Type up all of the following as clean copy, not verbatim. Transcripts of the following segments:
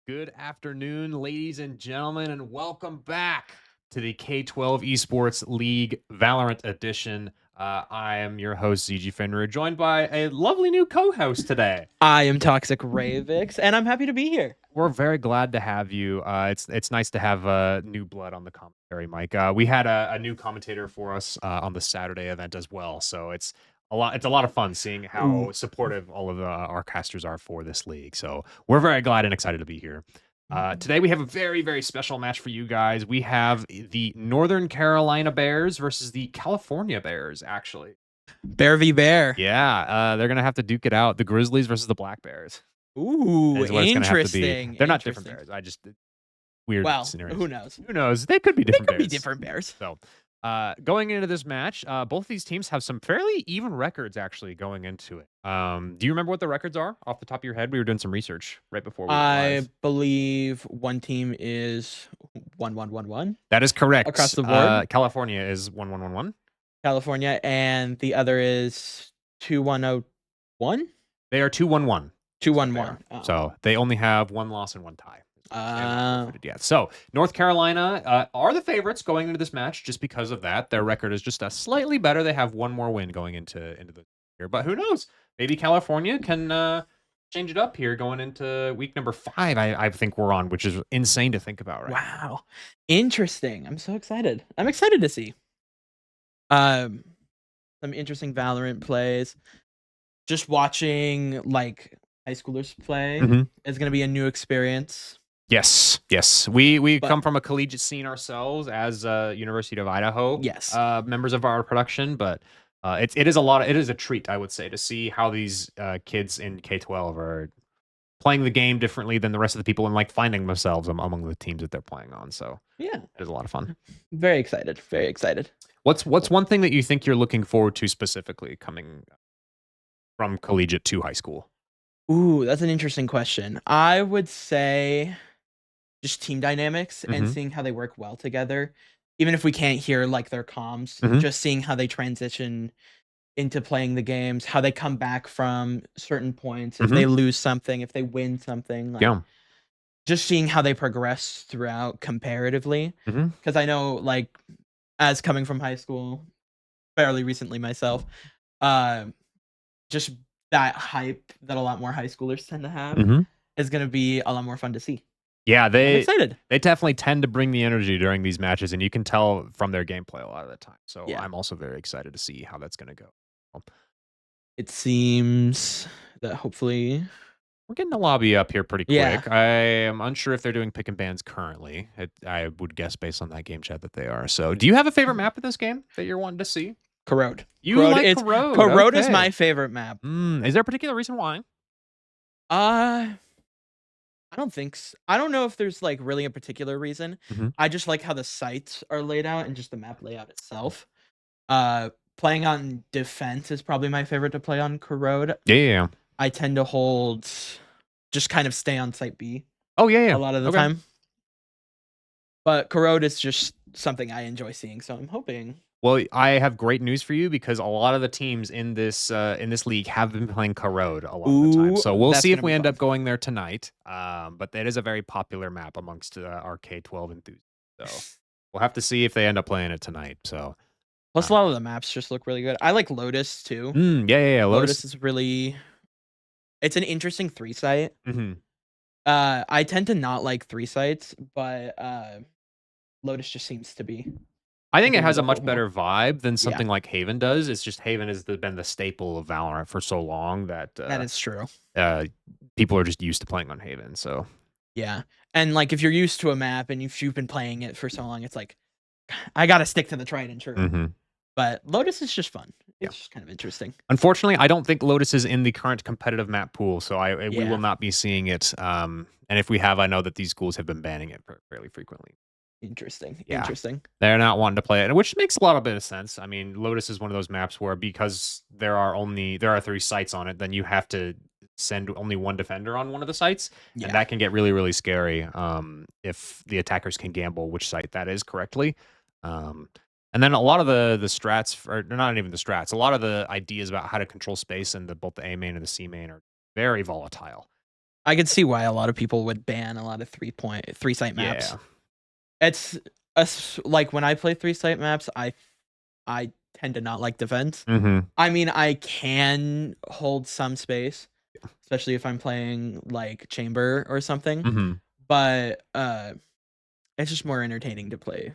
Good afternoon, ladies and gentlemen, and welcome back to the K12 Esports League Valorant edition. I am your host, ZG Fenrir, joined by a lovely new co-host today. I am Toxic Ravix, and I'm happy to be here. We're very glad to have you. It's nice to have new blood on the commentary, Mike. We had a new commentator for us on the Saturday event as well, so it's a lot of fun seeing how supportive all of our casters are for this league. So we're very glad and excited to be here. Today we have a very, very special match for you guys. We have the Northern Carolina Bears versus the California Bears, actually. Bear v. Bear. Yeah, they're going to have to duke it out. The Grizzlies versus the Black Bears. Ooh, interesting. They're not different bears. I just weird scenarios. Who knows? Who knows? They could be different bears. They could be different bears. So, going into this match, both of these teams have some fairly even records actually going into it. Do you remember what the records are off the top of your head? We were doing some research right before we I believe one team is 1-1-1-1. That is correct. Across the board. California is 1-1-1-1. California, and the other is 2-1-0-1. They are 2-1-1. 2-1-1. So they only have one loss and one tie. Yeah. So North Carolina are the favorites going into this match just because of that. Their record is just slightly better. They have one more win going into the year, but who knows? Maybe California can change it up here going into week number 5. I think we're on, which is insane to think about. Right? Wow, interesting. I'm so excited. I'm excited to see some interesting Valorant plays. Just watching like high schoolers play is going to be a new experience. Yes. We come from a collegiate scene ourselves as University of Idaho. Yes. Members of our production, but it is a treat, I would say, to see how these kids in K12 are playing the game differently than the rest of the people and like finding themselves among the teams that they're playing on. So yeah, it is a lot of fun. Very excited. Very excited. What's one thing that you think you're looking forward to specifically coming from collegiate to high school? Ooh, that's an interesting question. I would say just team dynamics and seeing how they work well together. Even if we can't hear like their comms, just seeing how they transition into playing the games, how they come back from certain points, if they lose something, if they win something. Like, just seeing how they progress throughout comparatively. Because I know, like, as coming from high school fairly recently myself, just that hype that a lot more high schoolers tend to have is going to be a lot more fun to see. Yeah, I'm excited. They definitely tend to bring the energy during these matches, and you can tell from their gameplay a lot of the time. So yeah. I'm also very excited to see how that's going to go. It seems that hopefully we're getting the lobby up here pretty quick. Yeah. I am unsure if they're doing pick and bans currently. I would guess based on that game chat that they are. So do you have a favorite map in this game that you're wanting to see? Corrode. You like Corrode? Corrode is my favorite map. Is there a particular reason why? I don't think so. I don't know if there's like really a particular reason. I just like how the sites are laid out and just the map layout itself. Playing on defense is probably my favorite to play on Corrode. Yeah. I tend to hold, just kind of stay on site B. Oh yeah. A lot of the time. But Corrode is just something I enjoy seeing, so I'm hoping. Well, I have great news for you because a lot of the teams in this league have been playing Corrode a lot of the time. So we'll see if we end up going there tonight. But that is a very popular map amongst our K12 enthusiasts. So we'll have to see if they end up playing it tonight. So plus a lot of the maps just look really good. I like Lotus too. Yeah. Lotus is really, it's an interesting 3 site. I tend to not like 3 sites, but Lotus just seems to be. I think it has a much better vibe than something like Haven does. It's just Haven has been the staple of Valorant for so long that that is true. People are just used to playing on Haven. So yeah, and like if you're used to a map and if you've been playing it for so long, it's like I gotta stick to the tried and true. But Lotus is just fun. It's just kind of interesting. Unfortunately, I don't think Lotus is in the current competitive map pool, so we will not be seeing it. And if we have, I know that these schools have been banning it fairly frequently. Interesting. They're not wanting to play it, which makes a lot of sense. I mean, Lotus is one of those maps where because there are 3 sites on it, then you have to send only one defender on one of the sites, and that can get really, really scary if the attackers can gamble which site that is correctly. And then a lot of the strats, or not even the strats, a lot of the ideas about how to control space in both the A main and the C main are very volatile. I could see why a lot of people would ban a lot of 3-site maps. Yeah. It's like when I play 3-site maps, I tend to not like defense. I mean, I can hold some space, especially if I'm playing like chamber or something. But it's just more entertaining to play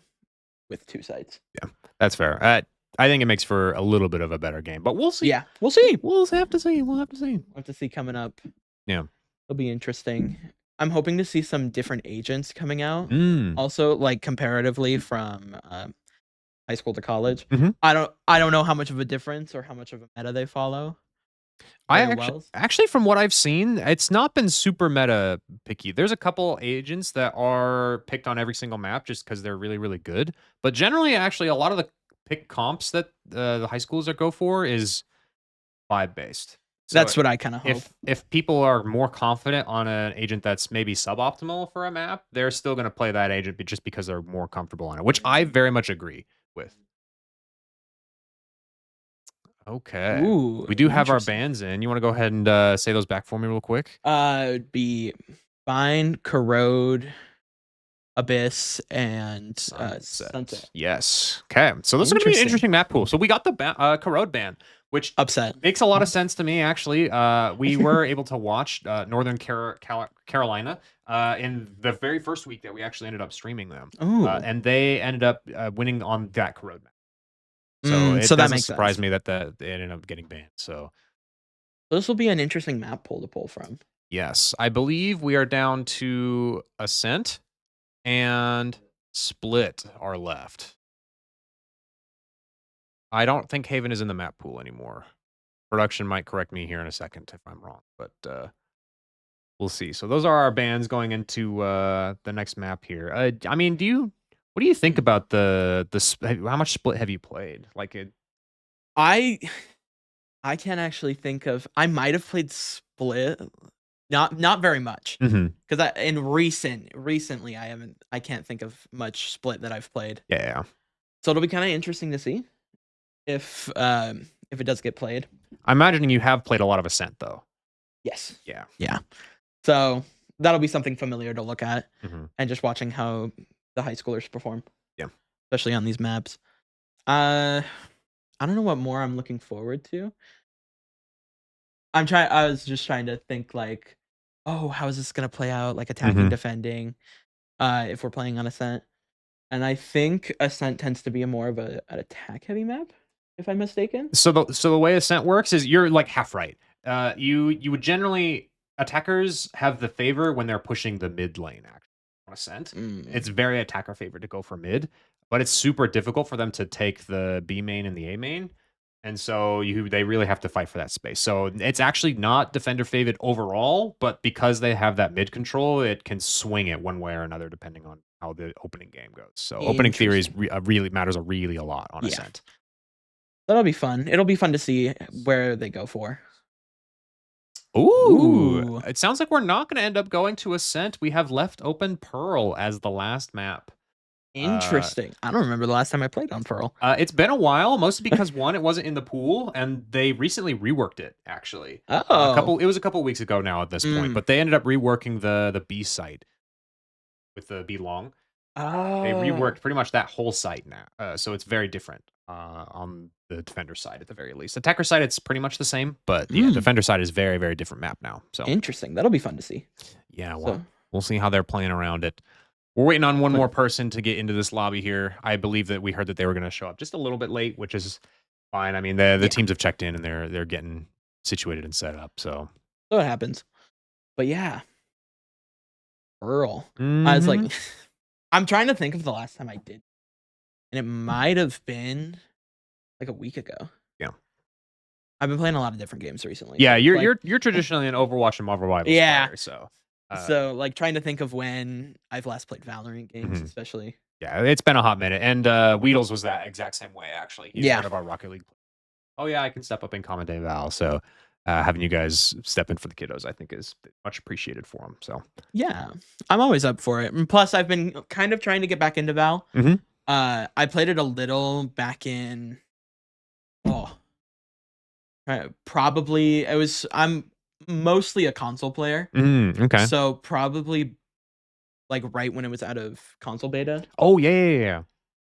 with 2 sites. Yeah, that's fair. I think it makes for a little bit of a better game, but we'll see. Yeah, we'll see. We'll have to see. We'll have to see. We'll have to see coming up. Yeah. It'll be interesting. I'm hoping to see some different agents coming out. Mm. Also, like comparatively from high school to college. Mhm. I don't know how much of a difference or how much of a meta they follow. Actually, from what I've seen, it's not been super meta picky. There's a couple agents that are picked on every single map just because they're really, really good. But generally, actually, a lot of the pick comps that the high schools are go for is vibe based. So That's what I kind of hope. if people are more confident on an agent that's maybe suboptimal for a map, they're still going to play that agent just because they're more comfortable on it, which I very much agree with. Okay. Ooh, We do have our interesting. bands in. You want to go ahead and say those back for me real quick? It'd be Bind, Corrode, Abyss, and Sunset. Yes. Okay. So this is going to be an interesting map pool. So we got the Corrode ban, which Upset. makes a lot of sense to me, actually. We were able to watch Northern Carolina in the very first week that we actually ended up streaming them. And they ended up winning on that Corrode map. So it doesn't surprise me that they ended up getting banned. So this will be an interesting map pool to pull from. Yes. I believe we are down to Ascent and Split are left. I don't think Haven is in the map pool anymore. Production might correct me here in a second if I'm wrong, but we'll see. So those are our bands going into the next map here. I mean, what do you think about the how much Split have you played? Like I can't actually think of. I might have played Split, not very much, because recently I can't think of much Split that I've played. Yeah. So it'll be kind of interesting to see if it does get played. I'm imagining you have played a lot of Ascent though. Yes. Yeah. So that'll be something familiar to look at, and just watching how the high schoolers perform. Yeah. Especially on these maps. I don't know what more I'm looking forward to. I was just trying to think like, oh, how is this gonna play out? Like attacking, defending, if we're playing on Ascent. And I think Ascent tends to be more of an attack heavy map, if I'm mistaken. So the way Ascent works is you're like half right. You would generally attackers have the favor when they're pushing the mid lane actually on Ascent. It's very attacker favored to go for mid, but it's super difficult for them to take the B main and the A main. And so they really have to fight for that space. So it's actually not defender favored overall, but because they have that mid control, it can swing it one way or another depending on how the opening game goes. So opening theories really matters a lot on Ascent. That'll be fun. It'll be fun to see where they go for. Ooh. It sounds like we're not going to end up going to Ascent. We have left open Pearl as the last map. Interesting. I don't remember the last time I played on Pearl. It's been a while, mostly because one, it wasn't in the pool, and they recently reworked it. Actually, it was a couple weeks ago now at this point, but they ended up reworking the B site with the B long. They reworked pretty much that whole site now, so it's very different on the defender side at the very least. Attacker side, it's pretty much the same, but yeah, defender side is very, very different map now. So interesting. That'll be fun to see. Yeah, well, we'll see how they're playing around it. We're waiting on one more person to get into this lobby here. I believe that we heard that they were going to show up just a little bit late, which is fine. I mean, the teams have checked in and they're getting situated and set up. So it happens. But yeah, Pearl. I was like, I'm trying to think of the last time I did, and it might have been like a week ago. Yeah, I've been playing a lot of different games recently. Yeah, you're traditionally an Overwatch and Marvel Rivals player, so. So, like, trying to think of when I've last played Valorant games, especially. Yeah, it's been a hot minute. And Weedles was that exact same way, actually. He's one of our Rocket League players. Oh, yeah, I can step up and commentate Val. So, having you guys step in for the kiddos, I think, is much appreciated for them. So, yeah, I'm always up for it. And plus, I've been kind of trying to get back into Val. I played it a little back in. Probably it was. mostly a console player. Okay. So probably like right when it was out of console beta Oh, yeah.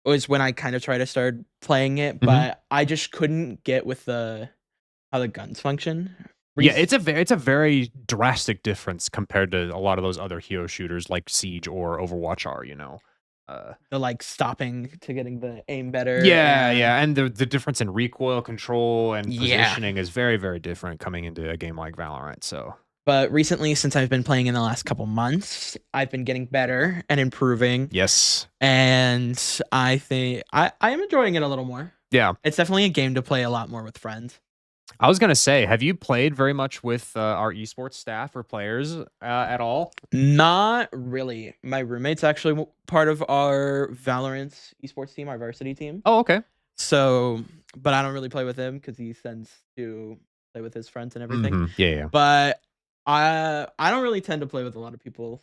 was when I kind of tried to start playing it, Mhm. but I just couldn't get with the how the guns function. Yeah, Rec- it's a very drastic difference compared to a lot of those other hero shooters like Siege or Overwatch are, you know? Uh, the like stopping to getting the aim better yeah, and and the difference in recoil control and yeah. positioning is very, very different coming into a game like Valorant, so But recently, since I've been playing in the last couple months, I've been getting better and improving, yes. and I think I am enjoying it a little more. Yeah. It's definitely a game to play a lot more with friends. I was gonna say, have you played very much with, our esports staff or players, at all? Not really. My roommate's actually part of our Valorant esports team, our varsity team. Oh, okay. So, but I don't really play with him because he tends to play with his friends and everything. Mhm. Yeah. But I don't really tend to play with a lot of people.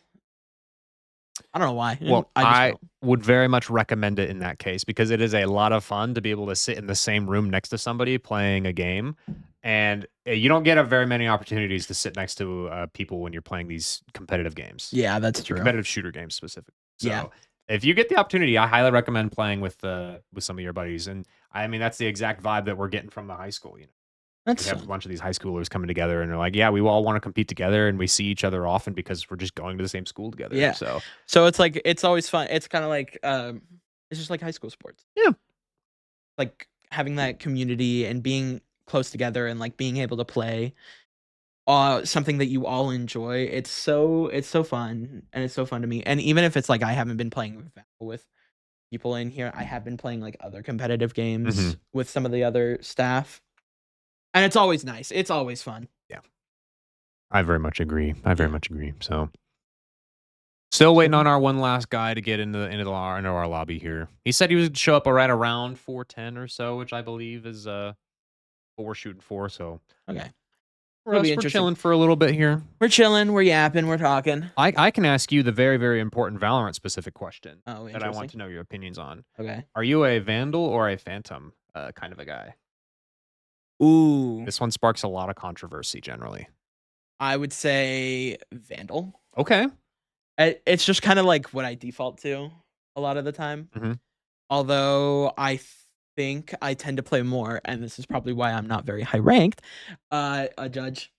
I don't know why. Well, I just I don't. would very much recommend it in that case because it is a lot of fun to be able to sit in the same room next to somebody playing a game, and, you don't get a very many opportunities to sit next to, people when you're playing these competitive games, Yeah, that's true. competitive shooter games specifically. Yeah, So, if you get the opportunity, I highly recommend playing with some of your buddies, and, I mean, that's the exact vibe that we're getting from the high school, you know? We that's have a bunch of these high schoolers coming together, and they're like, "Yeah, we all wanna compete together, and we see each other often because we're just going to the same school together." yeah. So, So it's like it's always fun. It's kind of like it's just like high school sports. yeah. Like having that community and being close together and like being able to play something that you all enjoy. It's so fun and it's so fun to me. And even if it's like I haven't been playing with people in here, I have been playing like other competitive games Mhm. with some of the other staff. And it's always nice. It's always fun. Yeah. I very much agree. I very Yeah. much agree. So, still waiting So on our one last guy to get into our lobby here. He said he would show up right around 4:10 or so, which I believe is what we're shooting for. So, okay. for It'll be us, we're interesting. chilling for a little bit here. We're chilling, we're yapping, we're talking. I can ask you the very, very important Valorant specific question Oh, that I want interesting. to know your opinions on. Okay. Are you a Vandal or a Phantom kind of a guy? Ooh, This one sparks a lot of controversy generally. I would say Vandal. Okay. It's just kind of like what I default to a lot of the time. Hmm. Although I think I tend to play more, and this is probably why I'm not very high ranked, a judge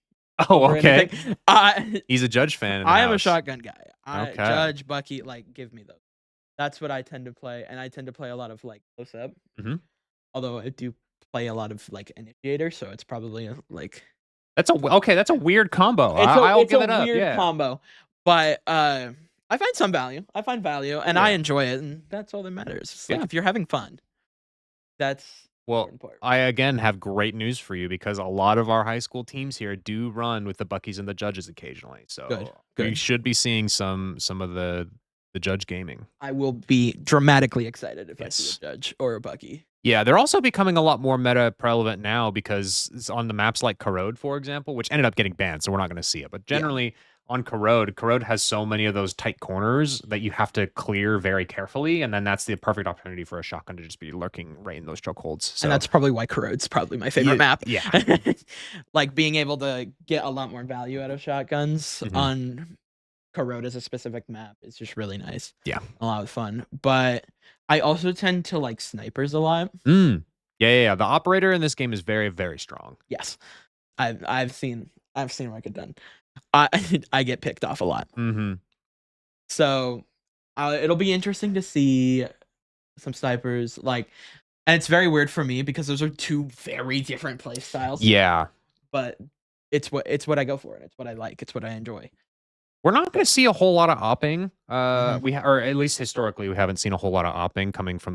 Oh, over okay. anything. Uh, He's a Judge fan in the I am a house. shotgun guy. Okay. Judge, Bucky, like give me those. That's what I tend to play, and I tend to play a lot of like close up. Hmm. Although I do play a lot of like initiator, so it's probably like That's a weird combo. it's a I'll it's give a it up. weird Yeah. combo, but I find some value. I find value, and I Yeah. enjoy it, and that's all that matters. It's like Yeah. if you're having fun, that's the Well, important part. I again have great news for you because a lot of our high school teams here do run with the Buckies and the Judges occasionally. Good, So we good. should be seeing some of the Judge gaming. I will be dramatically excited if I see Yes. a judge or a Bucky. Yeah, they're also becoming a lot more meta prevalent now because it's on the maps like Corrode, for example, which ended up getting banned, so we're not going to see it. But Yeah, generally on Corrode has so many of those tight corners that you have to clear very carefully, and then that's the perfect opportunity for a shotgun to just be lurking right in those chokeholds. and So that's probably why Corrode's probably my favorite yeah, map. yeah. Like being able to get a lot more value out of shotguns Mhm. on Corrode as a specific map is just really nice. Yeah. A lot of fun. But I also tend to like snipers a lot. Mm. Yeah. The operator in this game is very, very strong. Yes. I've seen work it done. I I get picked off a lot. Mm-hmm. So it'll be interesting to see some snipers like, and it's very weird for me because those are two very different play styles. Yeah. But it's what I go for, and it's what I like. It's what I enjoy. We're not going to see a whole lot of opping. Mhm. Or at least historically, we haven't seen a whole lot of opping coming from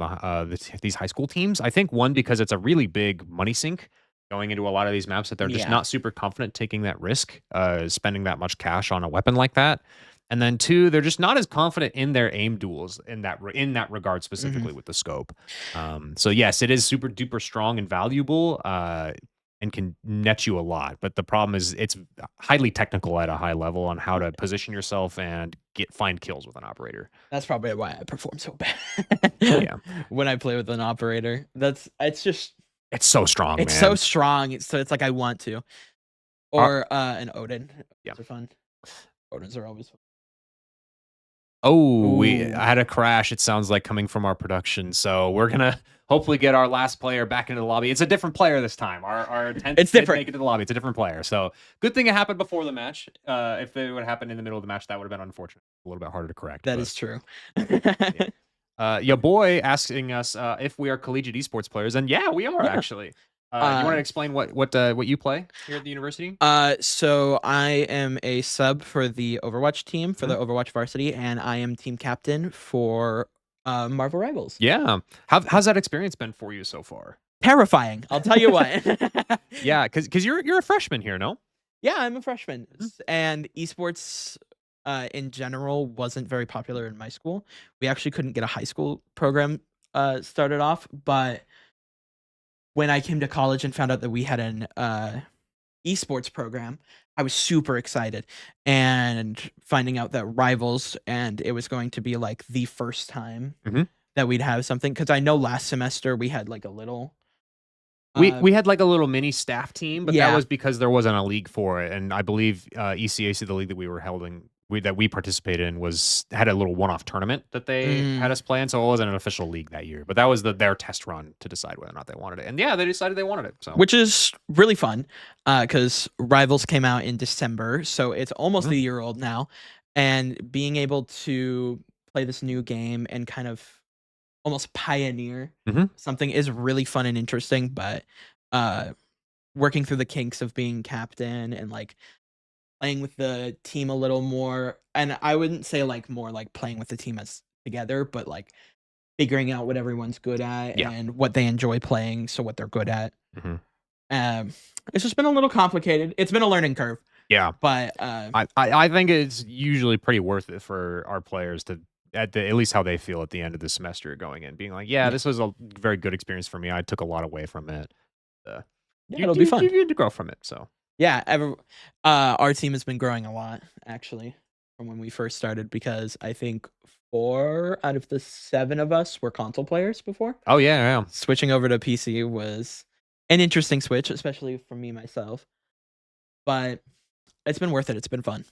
these high school teams. I think one because it's a really big money sink going into a lot of these maps that they're just Yeah, not super confident taking that risk, spending that much cash on a weapon like that. And then two, they're just not as confident in their aim duels in that regard mhm. specifically with the scope. So yes, it is super duper strong and valuable. And can net you a lot. But the problem is it's highly technical at a high level on how to position yourself and find kills with an operator. That's probably why I perform so bad Yeah. when I play with an operator. It's just It's so strong, it's so man. strong. It's like I want to. Or an Odin. Yeah. Those are fun. Odins are always fun. Oh, Ooh. I had a crash, it sounds like, coming from our production, so we're gonna hopefully get our last player back into the lobby. It's a different player this time. Our 10th It's did different. make it to the lobby. It's a different player, so good thing it happened before the match. If it would happen in the middle of the match, that would have been unfortunate. A little bit harder to correct. That is true. Yeah. Your boy asking us if we are collegiate esports players, and yeah, we are actually. You want to explain what you play here at the university? So I am a sub for the Overwatch team for the Overwatch varsity, and I am team captain for Marvel Rivals. Yeah. How's that experience been for you so far? Terrifying, I'll tell you what. Yeah, because you're a freshman here, no? Yeah, I'm a freshman, and esports in general wasn't very popular in my school. We actually couldn't get a high school program started off, but when I came to college and found out that we had an esports program, I was super excited. And finding out that Rivals and it was going to be like the first time that we'd have something, because I know last semester we had like a little we had like a little mini staff team, but that Yeah. was because there wasn't a league for it, and I believe ECAC, the league that we were that we participated in, had a little one-off tournament that they had us play in, so it wasn't an official league that year. But that was their test run to decide whether or not they wanted it, and yeah, they decided they wanted it. So which is really fun, because Rivals came out in December, so it's almost a year old now, and being able to play this new game and kind of almost pioneer something is really fun and interesting. But working through the kinks of being captain and like playing with the team a little more, and I wouldn't say like more like playing with the team as together, but like figuring out what everyone's good at and what they enjoy playing, so what they're good at. It's just been a little complicated. It's been a learning curve. Yeah, but I think it's usually pretty worth it for our players to at least how they feel at the end of the semester going in, being like, yeah, this was a very good experience for me. I took a lot away from it. It'll be fun. You get to grow from it. So yeah, our team has been growing a lot actually from when we first started, because I think 4 out of the 7 of us were console players before. Oh yeah. Switching over to PC was an interesting switch, especially for me myself. But it's been worth it. It's been fun.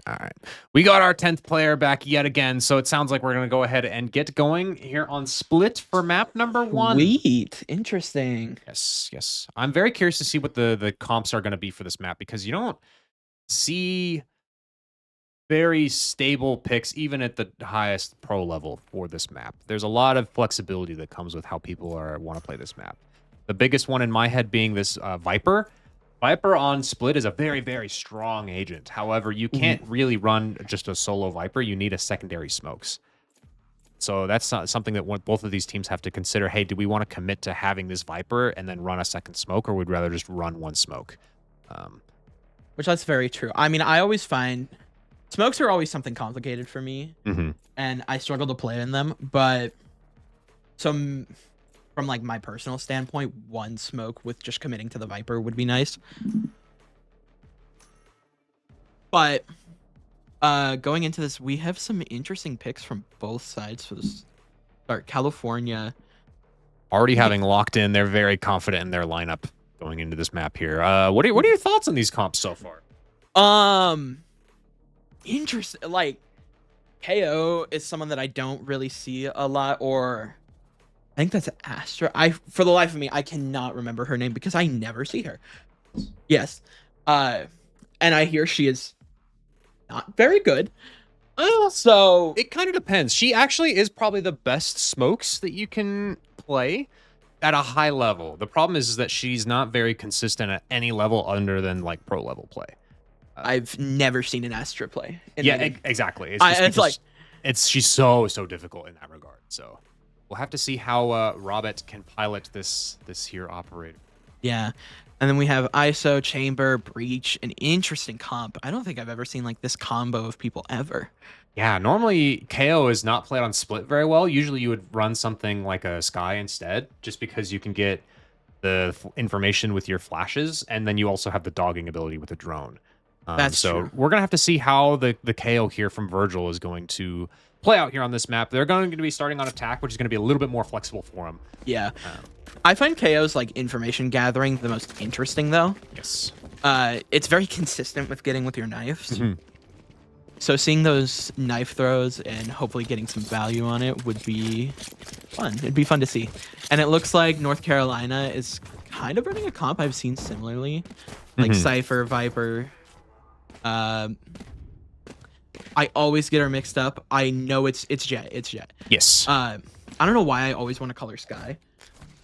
All right. We got our 10th player back yet again, so it sounds like we're going to go ahead and get going here on Split for map number 1. Sweet. Interesting. Yes. I'm very curious to see what the comps are going to be for this map, because you don't see very stable picks even at the highest pro level for this map. There's a lot of flexibility that comes with how people want to play this map. The biggest one in my head being this Viper. Viper on Split is a very, very strong agent. However, you can't really run just a solo Viper. You need a secondary smokes. So that's not something that both of these teams have to consider. Hey, do we want to commit to having this Viper and then run a second smoke, or would rather just run one smoke? Which that's very true. I mean, I always find smokes are always something complicated for me, and I struggle to play in them. But from like my personal standpoint, one smoke with just committing to the Viper would be nice. But going into this, we have some interesting picks from both sides for this start. California already having locked in, they're very confident in their lineup going into this map here. What are your thoughts on these comps so far? Interesting. Like KO is someone that I don't really see a lot, or I think that's Astra. For the life of me, I cannot remember her name because I never see her. Yes. And I hear she is not very good. So it kind of depends. She actually is probably the best smokes that you can play at a high level. The problem is that she's not very consistent at any level other than like pro level play. I've never seen an Astra play. Exactly. She's so difficult in that regard. So we'll have to see how Robert can pilot this here operator. Yeah. And then we have ISO, Chamber, Breach, an interesting comp. I don't think I've ever seen like this combo of people ever. Yeah, normally KO is not played on Split very well. Usually you would run something like a Sky instead, just because you can get the information with your flashes, and then you also have the dogging ability with the drone. That's true. We're going to have to see how the KO here from Virgil is going to play out here on this map. They're going to be starting on attack, which is going to be a little bit more flexible for them. Yeah. I find KO's like information gathering the most interesting though. Yes. It's very consistent with getting with your knives. Mm-hmm. So seeing those knife throws and hopefully getting some value on it would be fun. It'd be fun to see. And it looks like North Carolina is kind of running a comp I've seen similarly, like Cypher, Viper. I always get her mixed up. I know it's Jet. It's Jet. Yes. I don't know why I always want to color Sky.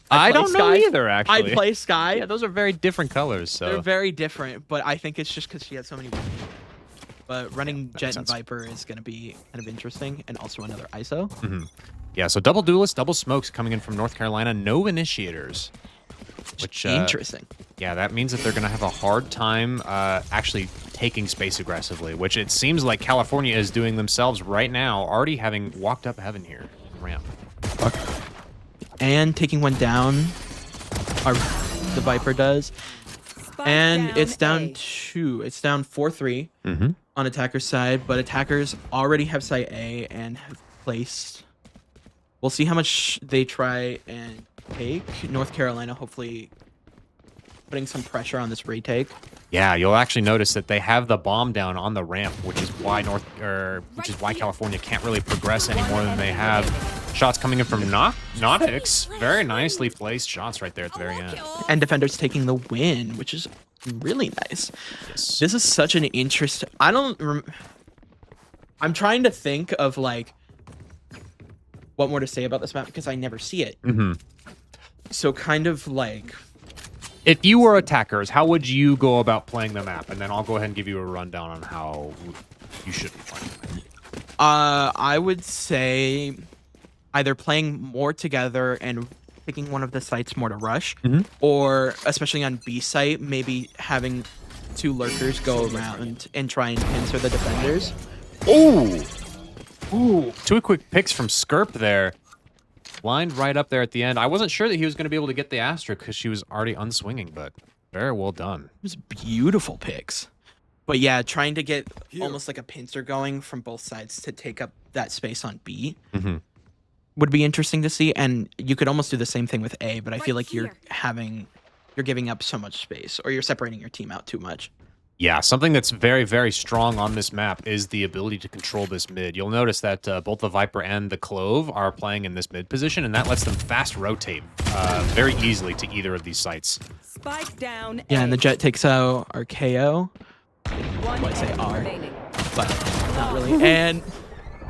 I don't know either, actually. I play Sky. Yeah, those are very different colors. So they're very different, but I think it's just because she has so many. But running Jet and Viper is going to be kind of interesting, and also another ISO. Yeah, so double duelists, double smokes coming in from North Carolina. No initiators. Which interesting. Yeah, that means that they're going to have a hard time actually taking space aggressively, which it seems like California is doing themselves right now, already having walked up heaven here in the ramp. And taking one down, the Viper does. And it's down 2. It's down 4-3 on attacker's side, but attackers already have site A and have placed. We'll see how much they try and take. North Carolina hopefully putting some pressure on this retake. Yeah, you'll actually notice that they have the bomb down on the ramp, which is why California can't really progress any more than they have. Shots coming in from Nautix. Very nicely placed shots right there at the very end. And defenders taking the win, which is really nice. Yes. This is such an interest. I'm trying to think of like what more to say about this map because I never see it. So kind of like, if you were attackers, how would you go about playing the map? And then I'll go ahead and give you a rundown on how you should be playing it. I would say either playing more together and picking one of the sites more to rush, or especially on B site, maybe having 2 lurkers go around and try and pincer the defenders. Ooh, 2 quick picks from Skirp there. Lined right up there at the end. I wasn't sure that he was going to be able to get the Astra because she was already unswinging, but very well done. It was beautiful picks. But yeah, trying to get almost like a pincer going from both sides to take up that space on B would be interesting to see. And you could almost do the same thing with A, but I feel like you're giving up so much space, or you're separating your team out too much. Yeah, something that's very, very strong on this map is the ability to control this mid. You'll notice that both the Viper and the Clove are playing in this mid position, and that lets them fast rotate very easily to either of these sites. Spike down. Yeah, and the Jet takes out our KO. Well, I say R, but not really. And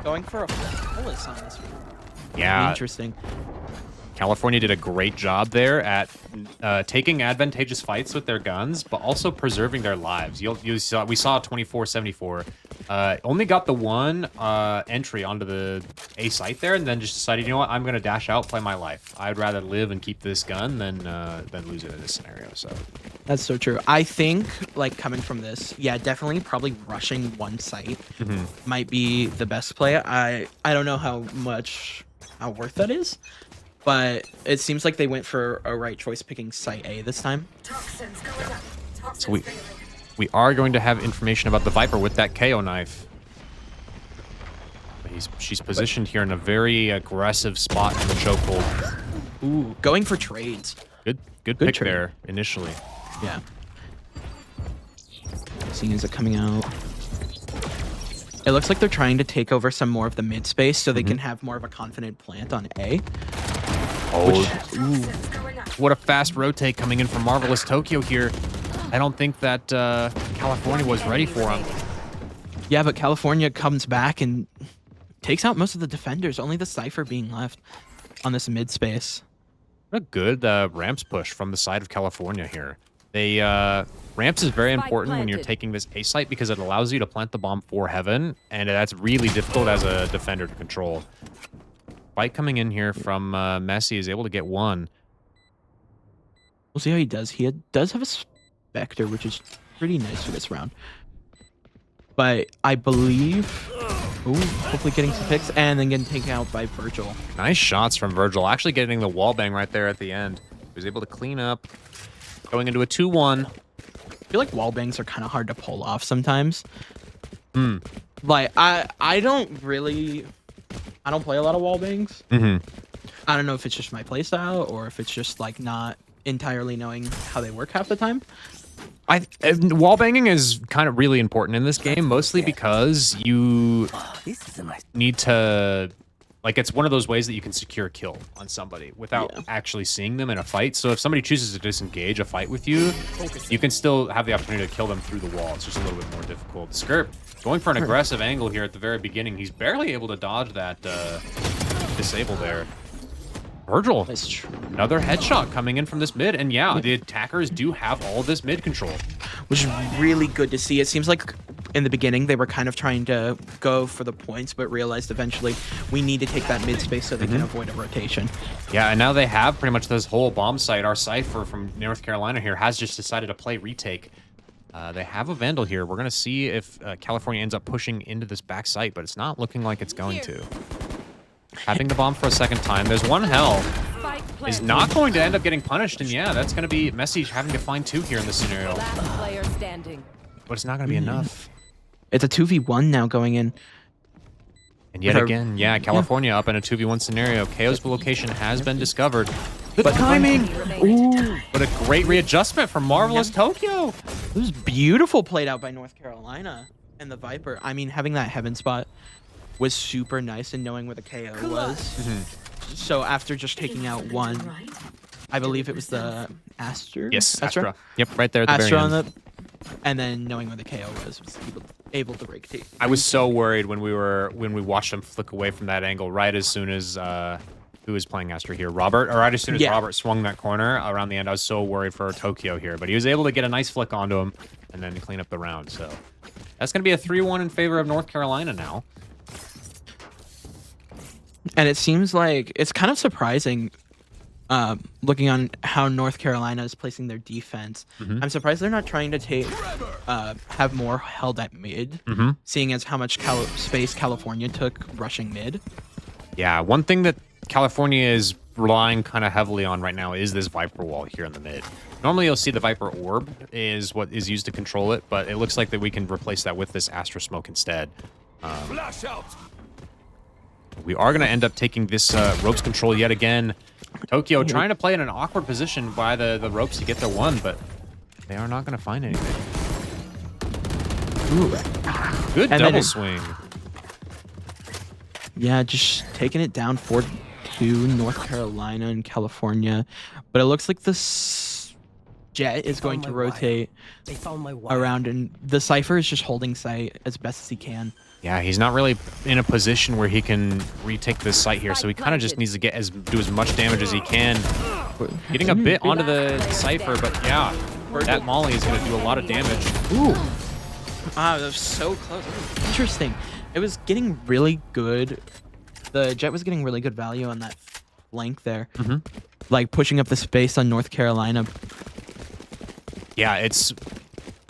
going for a Pulse on this one. Yeah. Interesting. California did a great job there at taking advantageous fights with their guns, but also preserving their lives. We saw 24-74. Only got the one entry onto the A site there, and then just decided, you know what, I'm going to dash out, play my life. I'd rather live and keep this gun than lose it in this scenario. So that's so true. I think, like, coming from this, yeah, definitely probably rushing one site might be the best play. I don't know how worth that is. But it seems like they went for a right choice picking site A this time. So we are going to have information about the Viper with that KO knife. She's positioned here in a very aggressive spot in the chokehold. Ooh, going for trades. Good pick trade there initially. Yeah. Seeing as it coming out. It looks like they're trying to take over some more of the mid space so they can have more of a confident plant on A. What a fast rotate coming in from Marvelous Tokyo here. I don't think that California was ready for him. Yeah, but California comes back and takes out most of the defenders, only the Cypher being left on this mid space. What a good ramps push from the side of California here. Ramps is very important when you're taking this A site because it allows you to plant the bomb for heaven, and that's really difficult as a defender to control. Fight coming in here from Messi is able to get one. We'll see how he does. He does have a Spectre, which is pretty nice for this round. But I believe... hopefully getting some picks, and then getting taken out by Virgil. Nice shots from Virgil. Actually getting the wall bang right there at the end. He was able to clean up. Going into a 2-1. I feel like wall bangs are kind of hard to pull off sometimes. Like, I don't play a lot of wall bangs. I don't know if it's just my playstyle or if it's just like not entirely knowing how they work half the time. Wall banging is kind of really important in this game, mostly because you need to, like, it's one of those ways that you can secure a kill on somebody without actually seeing them in a fight. So if somebody chooses to disengage a fight with you, you can still have the opportunity to kill them through the wall. It's just a little bit more difficult. Skirp going for an aggressive angle here at the very beginning. He's barely able to dodge that disable there. Virgil, another headshot coming in from this mid, and yeah, the attackers do have all of this mid control. Which is really good to see. It seems like in the beginning they were kind of trying to go for the points, but realized eventually we need to take that mid space so they can avoid a rotation. Yeah, and now they have pretty much this whole bomb site. Our Cypher from North Carolina here has just decided to play retake. They have a Vandal here. We're going to see if California ends up pushing into this back site, but it's not looking like it's going to. Having the bomb for a second time. There's one hell. Is not going to end up getting punished, and yeah, that's going to be Messi having to find 2 here in this scenario. But it's not going to be enough. It's a 2v1 now going in. And yet again, yeah, California up in a 2v1 scenario. KO's location has been discovered. The timing! Ooh, but a great readjustment from Marvelous Tokyo. It was beautiful played out by North Carolina and the Viper. I mean, having that heaven spot was super nice, and knowing where the KO was. So after just taking out one, I believe it was the Astra? Yes, Astra. Yep, right there at the Astra very end. And then knowing where the KO was able to break tape. I was so worried when we watched him flick away from that angle right as soon as who was playing Astra here? Robert? Or right as soon as Robert swung that corner around the end, I was so worried for Tokyo here. But he was able to get a nice flick onto him and then clean up the round. So that's going to be a 3-1 in favor of North Carolina now. And it seems like it's kind of surprising looking on how North Carolina is placing their defense. I'm surprised they're not trying to take have more held at mid, seeing as how much space California took rushing mid. Yeah, one thing that California is relying kind of heavily on right now is this Viper wall here in the mid. Normally you'll see the Viper orb is what is used to control it, but it looks like that we can replace that with this Astra smoke instead. Flash out. We are going to end up taking this ropes control yet again. Tokyo trying to play in an awkward position by the ropes to get their one, but they are not going to find anything. Ooh. Good double swing. Yeah, just taking it down 4-2, North Carolina and California. But it looks like this Jet is going to rotate around, and the Cypher is just holding site as best as he can. Yeah, he's not really in a position where he can retake this site here, so he kind of just needs to do as much damage as he can. Getting a bit onto the Cypher, but yeah, that Molly is going to do a lot of damage. Ooh. That was so close. Interesting. It was getting really good. The Jet was getting really good value on that flank there. Like pushing up the space on North Carolina. Yeah, it's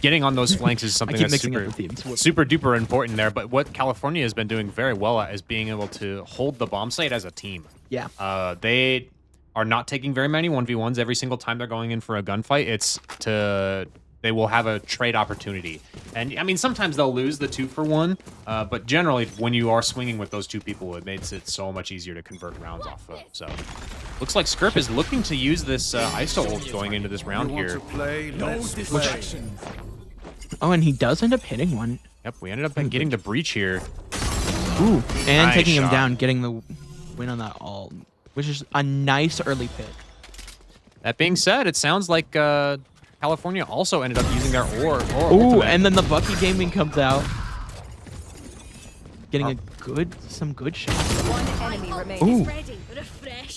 getting on those flanks is something that's super duper important there. But what California has been doing very well at is being able to hold the bomb site as a team. Yeah. They are not taking very many 1v1s every single time they're going in for a gunfight. They will have a trade opportunity. And I mean, sometimes they'll lose the 2-for-1, but generally when you are swinging with those 2 people, it makes it so much easier to convert rounds off of. So looks like Skirp is looking to use this ISO ult going into this round here. Oh, and he does end up hitting one. Yep, we ended up getting the breach here. Ooh, and taking him down, getting the win on that ult, which is a nice early pick. That being said, it sounds like California also ended up using their ore. Ooh, and then the Bucky Gaming comes out, getting some good shots. One enemy remains. Ooh.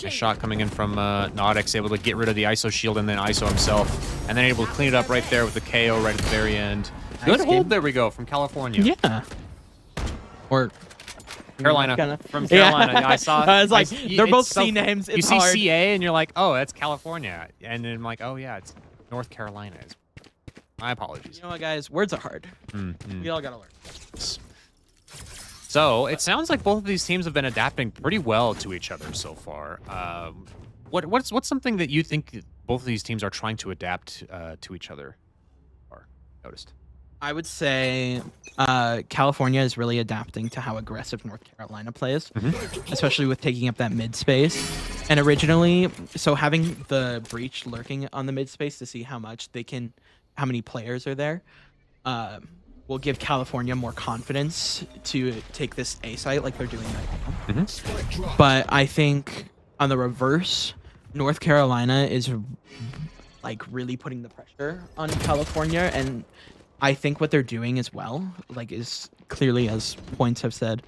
A shot coming in from Nautix, able to get rid of the ISO shield and then ISO himself, and then able to clean it up right there with the KO right at the very end. Good hold, there we go, from California. Yeah. Or Carolina. From Carolina. Yeah. I saw. I was like, they're both C names. It's you see hard. CA and you're like, oh, that's California. And then I'm like, oh, yeah, it's North Carolina. My apologies. You know what, guys? Words are hard. We all got to learn. So it sounds like both of these teams have been adapting pretty well to each other so far. What's something that you think both of these teams are trying to adapt to each other? Or noticed? I would say California is really adapting to how aggressive North Carolina plays, especially with taking up that mid space. And originally, so having the breach lurking on the mid space to see how how many players are there, will give California more confidence to take this A site like they're doing right now. But I think on the reverse, North Carolina is like really putting the pressure on California, and I think what they're doing as well, like, is clearly, as points have said.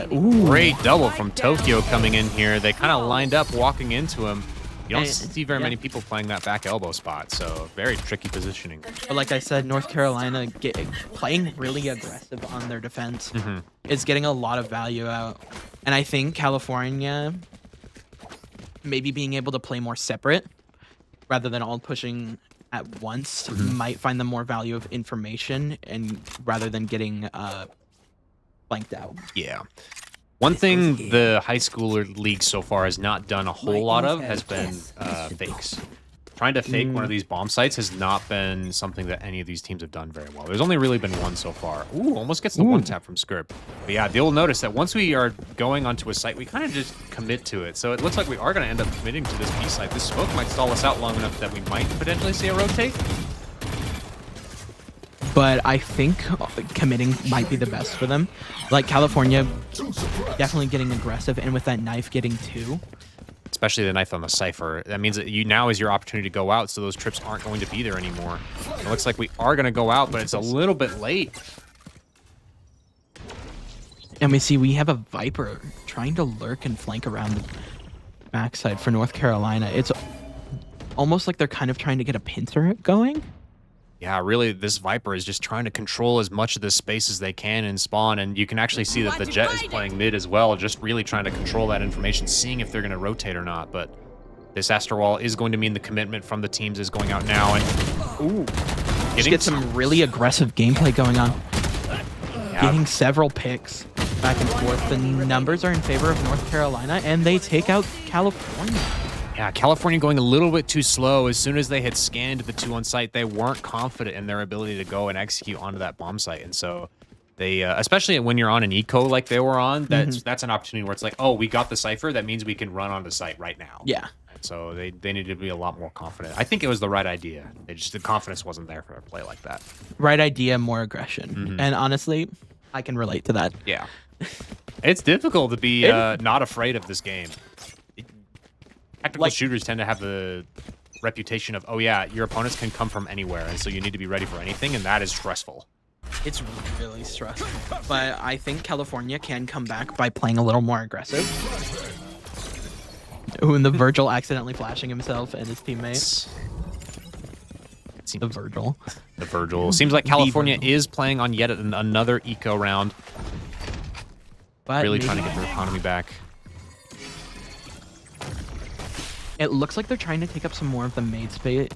Great double from Tokyo coming in here. They kind of lined up walking into him. You don't see very many people playing that back elbow spot, so very tricky positioning. But like I said, North Carolina playing really aggressive on their defense is getting a lot of value out. And I think California maybe being able to play more separate rather than all pushing at once might find them more value of information, and rather than getting blanked out. Yeah. One thing the high schooler league so far has not done a whole lot of has been fakes. Trying to fake one of these bomb sites has not been something that any of these teams have done very well. There's only really been one so far. Ooh, almost gets the one tap from Skirp. But yeah, you'll notice that once we are going onto a site, we kind of just commit to it. So it looks like we are going to end up committing to this B site. This smoke might stall us out long enough that we might potentially see a rotate. But I think committing might be the best for them. Like, California definitely getting aggressive, and with that knife getting 2. Especially the knife on the Cypher. That means that now is your opportunity to go out, so those trips aren't going to be there anymore. It looks like we are going to go out, but it's a little bit late. And we have a Viper trying to lurk and flank around the backside for North Carolina. It's almost like they're kind of trying to get a pincer going. Yeah, really, this Viper is just trying to control as much of this space as they can in spawn, and you can actually see that the Jet is playing mid as well, just really trying to control that information, seeing if they're going to rotate or not. But this Astro Wall is going to mean the commitment from the teams is going out now, and get some really aggressive gameplay going on. Yeah. Getting several picks back and forth. The numbers are in favor of North Carolina, and they take out California. Yeah, California going a little bit too slow. As soon as they had scanned the 2 on site, they weren't confident in their ability to go and execute onto that bomb site. And so they, especially when you're on an eco like they were on, that's an opportunity where it's like, oh, we got the Cypher. That means we can run onto site right now. Yeah. And so they needed to be a lot more confident. I think it was the right idea. The confidence wasn't there for a play like that. Right idea, more aggression. And honestly, I can relate to that. Yeah. It's difficult to be not afraid of this game. Tactical shooters tend to have the reputation of, oh yeah, your opponents can come from anywhere, and so you need to be ready for anything, and that is stressful. It's really stressful. But I think California can come back by playing a little more aggressive. Ooh, and the Virgil accidentally flashing himself and his teammates. The Virgil. The Virgil. Seems like California is playing on yet another eco round. But really trying to get their economy back. It looks like they're trying to take up some more of the mid space.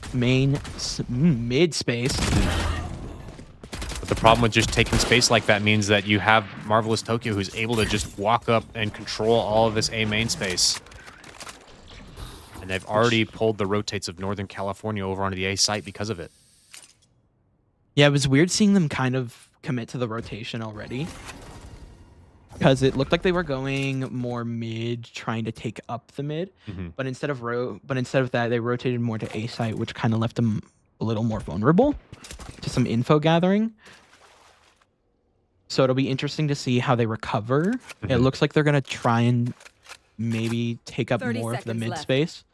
But the problem with just taking space like that means that you have Marvelous Tokyo, who's able to just walk up and control all of this A main space. And they've already pulled the rotates of Northern California over onto the A site because of it. Yeah, it was weird seeing them kind of commit to the rotation already. Because it looked like they were going more mid, trying to take up the mid, but instead of that, they rotated more to A site, which kind of left them a little more vulnerable to some info gathering. So it'll be interesting to see how they recover. It looks like they're gonna try and maybe take up more of the mid space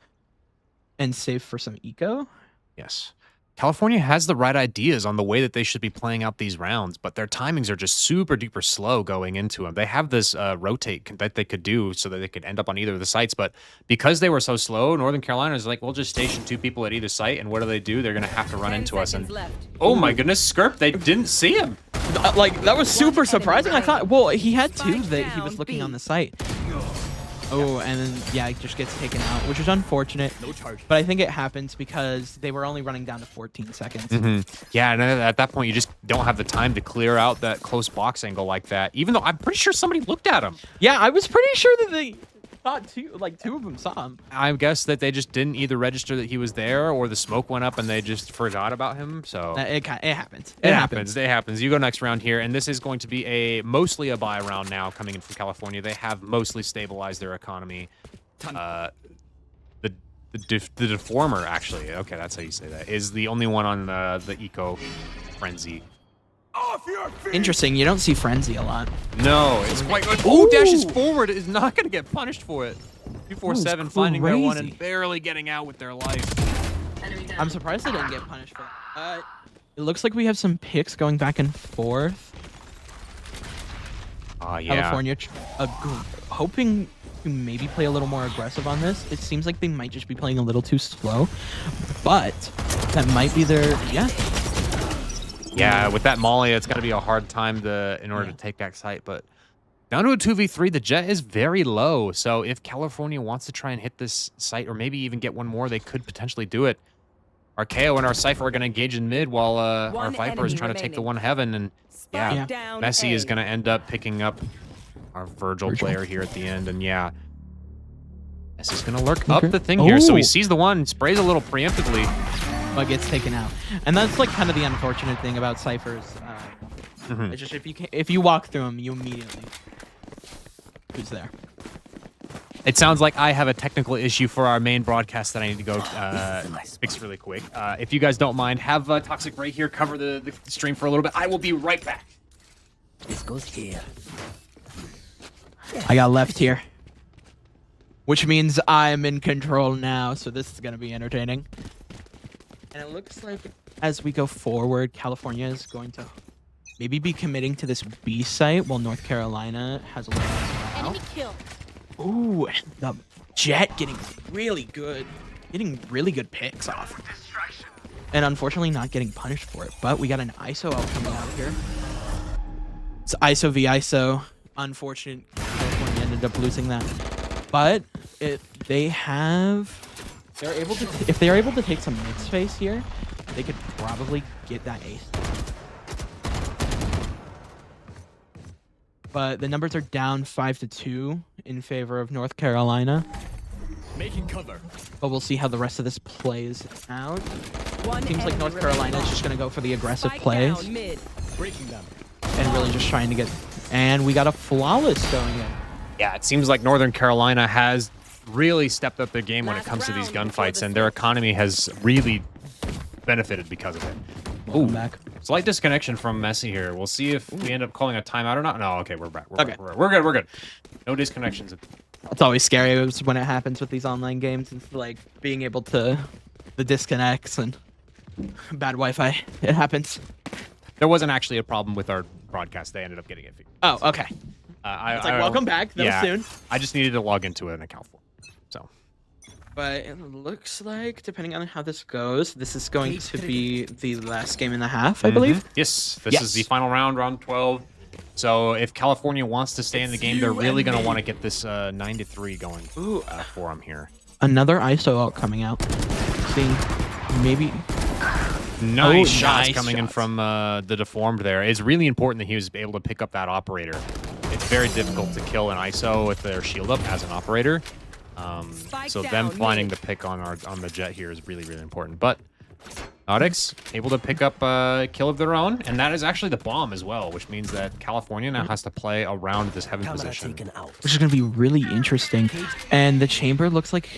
and save for some eco. Yes. California has the right ideas on the way that they should be playing out these rounds, but their timings are just super duper slow going into them. They have this rotate that they could do so that they could end up on either of the sites, but because they were so slow, Northern Carolina is like, we'll just station 2 people at either site, and what do? They're going to have to run into us. And oh my goodness, Skirp, they didn't see him. Like, that was super surprising. I thought, well, he had 2 that he was looking on the site. Oh, and then, yeah, it just gets taken out, which is unfortunate. But I think it happens because they were only running down to 14 seconds. Yeah, and at that point, you just don't have the time to clear out that close box angle like that, even though I'm pretty sure somebody looked at him. Yeah, I was pretty sure that they thought 2 of them saw him. I guess that they just didn't either register that he was there or the smoke went up and they just forgot about him. So it happens. It happens. You go next round here, and this is going to be mostly a buy round now coming in from California. They have mostly stabilized their economy. The the Deformer, actually. Okay, that's how you say that. Is the only one on the Eco Frenzy. Interesting. You don't see Frenzy a lot. No, it's quite good. Oh, dashes forward is not going to get punished for it. 247 finding their one and barely getting out with their life. I'm surprised they didn't get punished for that. It looks like we have some picks going back and forth. Yeah. California hoping to maybe play a little more aggressive on this. It seems like they might just be playing a little too slow, but that might be their Yeah, with that Molly, it's going to be a hard time in order to take that site, but down to a 2v3, the Jet is very low, so if California wants to try and hit this site, or maybe even get one more, they could potentially do it. Our KO and our Cypher are going to engage in mid, while our Viper is trying to take the one Heaven, and yeah, Messi is going to end up picking up our Virgil player here at the end, and yeah, Messi's going to lurk up the thing here, so he sees the one, sprays a little preemptively, but gets taken out. And that's like kind of the unfortunate thing about Cyphers. It's just if you walk through them, you immediately who's there. It sounds like I have a technical issue for our main broadcast that I need to go fix really quick. If you guys don't mind, have Toxic Ray here cover the stream for a little bit. I will be right back. This goes here. I got left here, which means I'm in control now, so this is going to be entertaining. And it looks like as we go forward, California is going to maybe be committing to this B site while North Carolina has a little enemy kill. Ooh, the Jet getting really good picks off. And unfortunately not getting punished for it, but we got an ISO out coming out here. It's ISO v ISO. Unfortunate, California ended up losing that. But if they're able to take some mid space here, they could probably get that ace. But the numbers are down 5-2 in favor of North Carolina. Making cover. But we'll see how the rest of this plays out. Seems like North Carolina is just going to go for the aggressive plays. Breaking them. And really just trying to get... And we got a flawless going in. Yeah, it seems like Northern Carolina has really stepped up their game when it comes to these gunfights, and their economy has really benefited because of it. Welcome back. Slight disconnection from Messi here. We'll see if we end up calling a timeout or not. No, okay, we're back. We're good. We're good. No disconnections. It's always scary when it happens with these online games. It's like being able to... The disconnects and bad Wi-Fi. It happens. There wasn't actually a problem with our broadcast. They ended up getting it figured. Oh, okay. It's like, welcome back. That was soon. I just needed to log into an account for it. So. But it looks like, depending on how this goes, this is going to be the last game in the half, I believe. Yes, this is the final round, round 12. So if California wants to stay in the game, they're really going to want to get this 9-3 going for them here. Another ISO out coming out. Seeing maybe... Nice shots coming in from the Deformed there. It's really important that he was able to pick up that operator. It's very difficult to kill an ISO with their shield up as an operator. So them finding the pick on the Jet here is really, really important. But Nautix able to pick up a kill of their own, and that is actually the bomb as well, which means that California now has to play around this Heaven position. Which is going to be really interesting. And the Chamber looks like...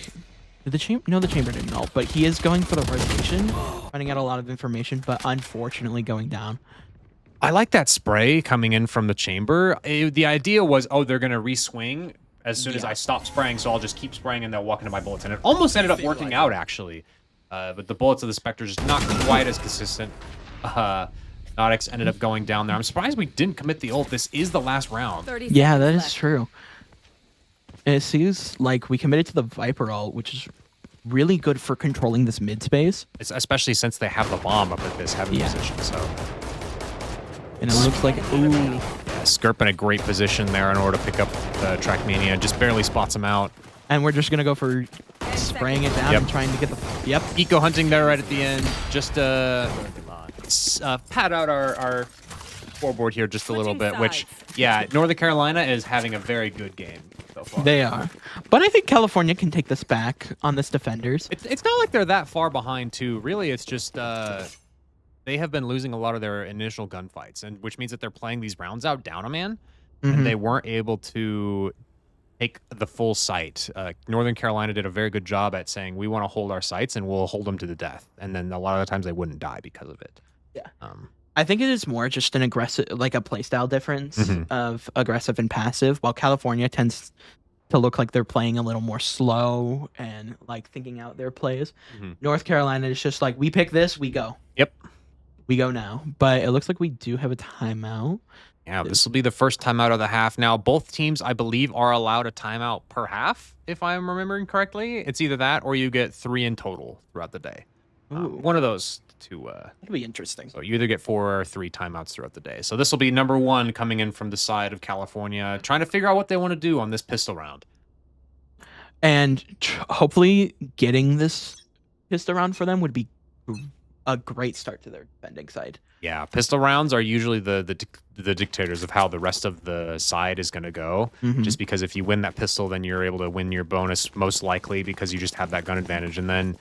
No, the Chamber didn't ult, but he is going for the rotation, finding out a lot of information, but unfortunately going down. I like that spray coming in from the Chamber. The idea was, oh, they're going to re-swing as soon as I stop spraying, so I'll just keep spraying and they'll walk into my bullets. And it almost ended up working out, actually. But the bullets of the Spectre just not quite as consistent. Nautix ended up going down there. I'm surprised we didn't commit the ult. This is the last round. Yeah, that is true. And it seems like we committed to the Viper ult, which is really good for controlling this mid space. It's especially since they have the bomb up at this Heaven position, so... And it looks like... Ooh. Yeah, Skirp in a great position there in order to pick up the Trackmania. Just barely spots him out. And we're just going to go for spraying it down and trying to get the... Yep. Eco hunting there right at the end. Just pad out our scoreboard here just a little bit, which, yeah, Northern Carolina is having a very good game so far. They are. But I think California can take this back on this Defenders. It's not like they're that far behind, too. Really, it's just... they have been losing a lot of their initial gunfights, and which means that they're playing these rounds out down a man, and they weren't able to take the full site. Northern Carolina did a very good job at saying we want to hold our sites and we'll hold them to the death. And then a lot of the times they wouldn't die because of it. Yeah. I think it is more just an aggressive, like a playstyle difference of aggressive and passive, while California tends to look like they're playing a little more slow and like thinking out their plays. North Carolina is just like, we pick this, we go. Yep. We go now. But it looks like we do have a timeout. Yeah, this will be the first timeout of the half. Now, both teams, I believe, are allowed a timeout per half, if I'm remembering correctly. It's either that or you get 3 in total throughout the day. One of those two. That'll be interesting. So you either get 4 or 3 timeouts throughout the day. So this will be number 1 coming in from the side of California, trying to figure out what they want to do on this pistol round. And hopefully getting this pistol round for them would be a great start to their defending side. Yeah, pistol rounds are usually the dictators of how the rest of the side is going to go. Just because if you win that pistol, then you're able to win your bonus most likely because you just have that gun advantage. And then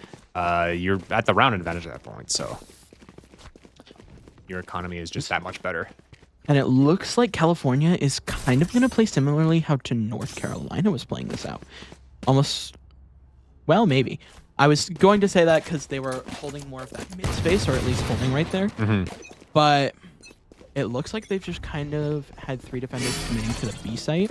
you're at the round advantage at that point. So your economy is just that much better. And it looks like California is kind of going to play similarly how to North Carolina was playing this out. Almost, well, maybe. I was going to say that because they were holding more of that mid space, or at least holding right there. But it looks like they've just kind of had 3 defenders committing to the B site,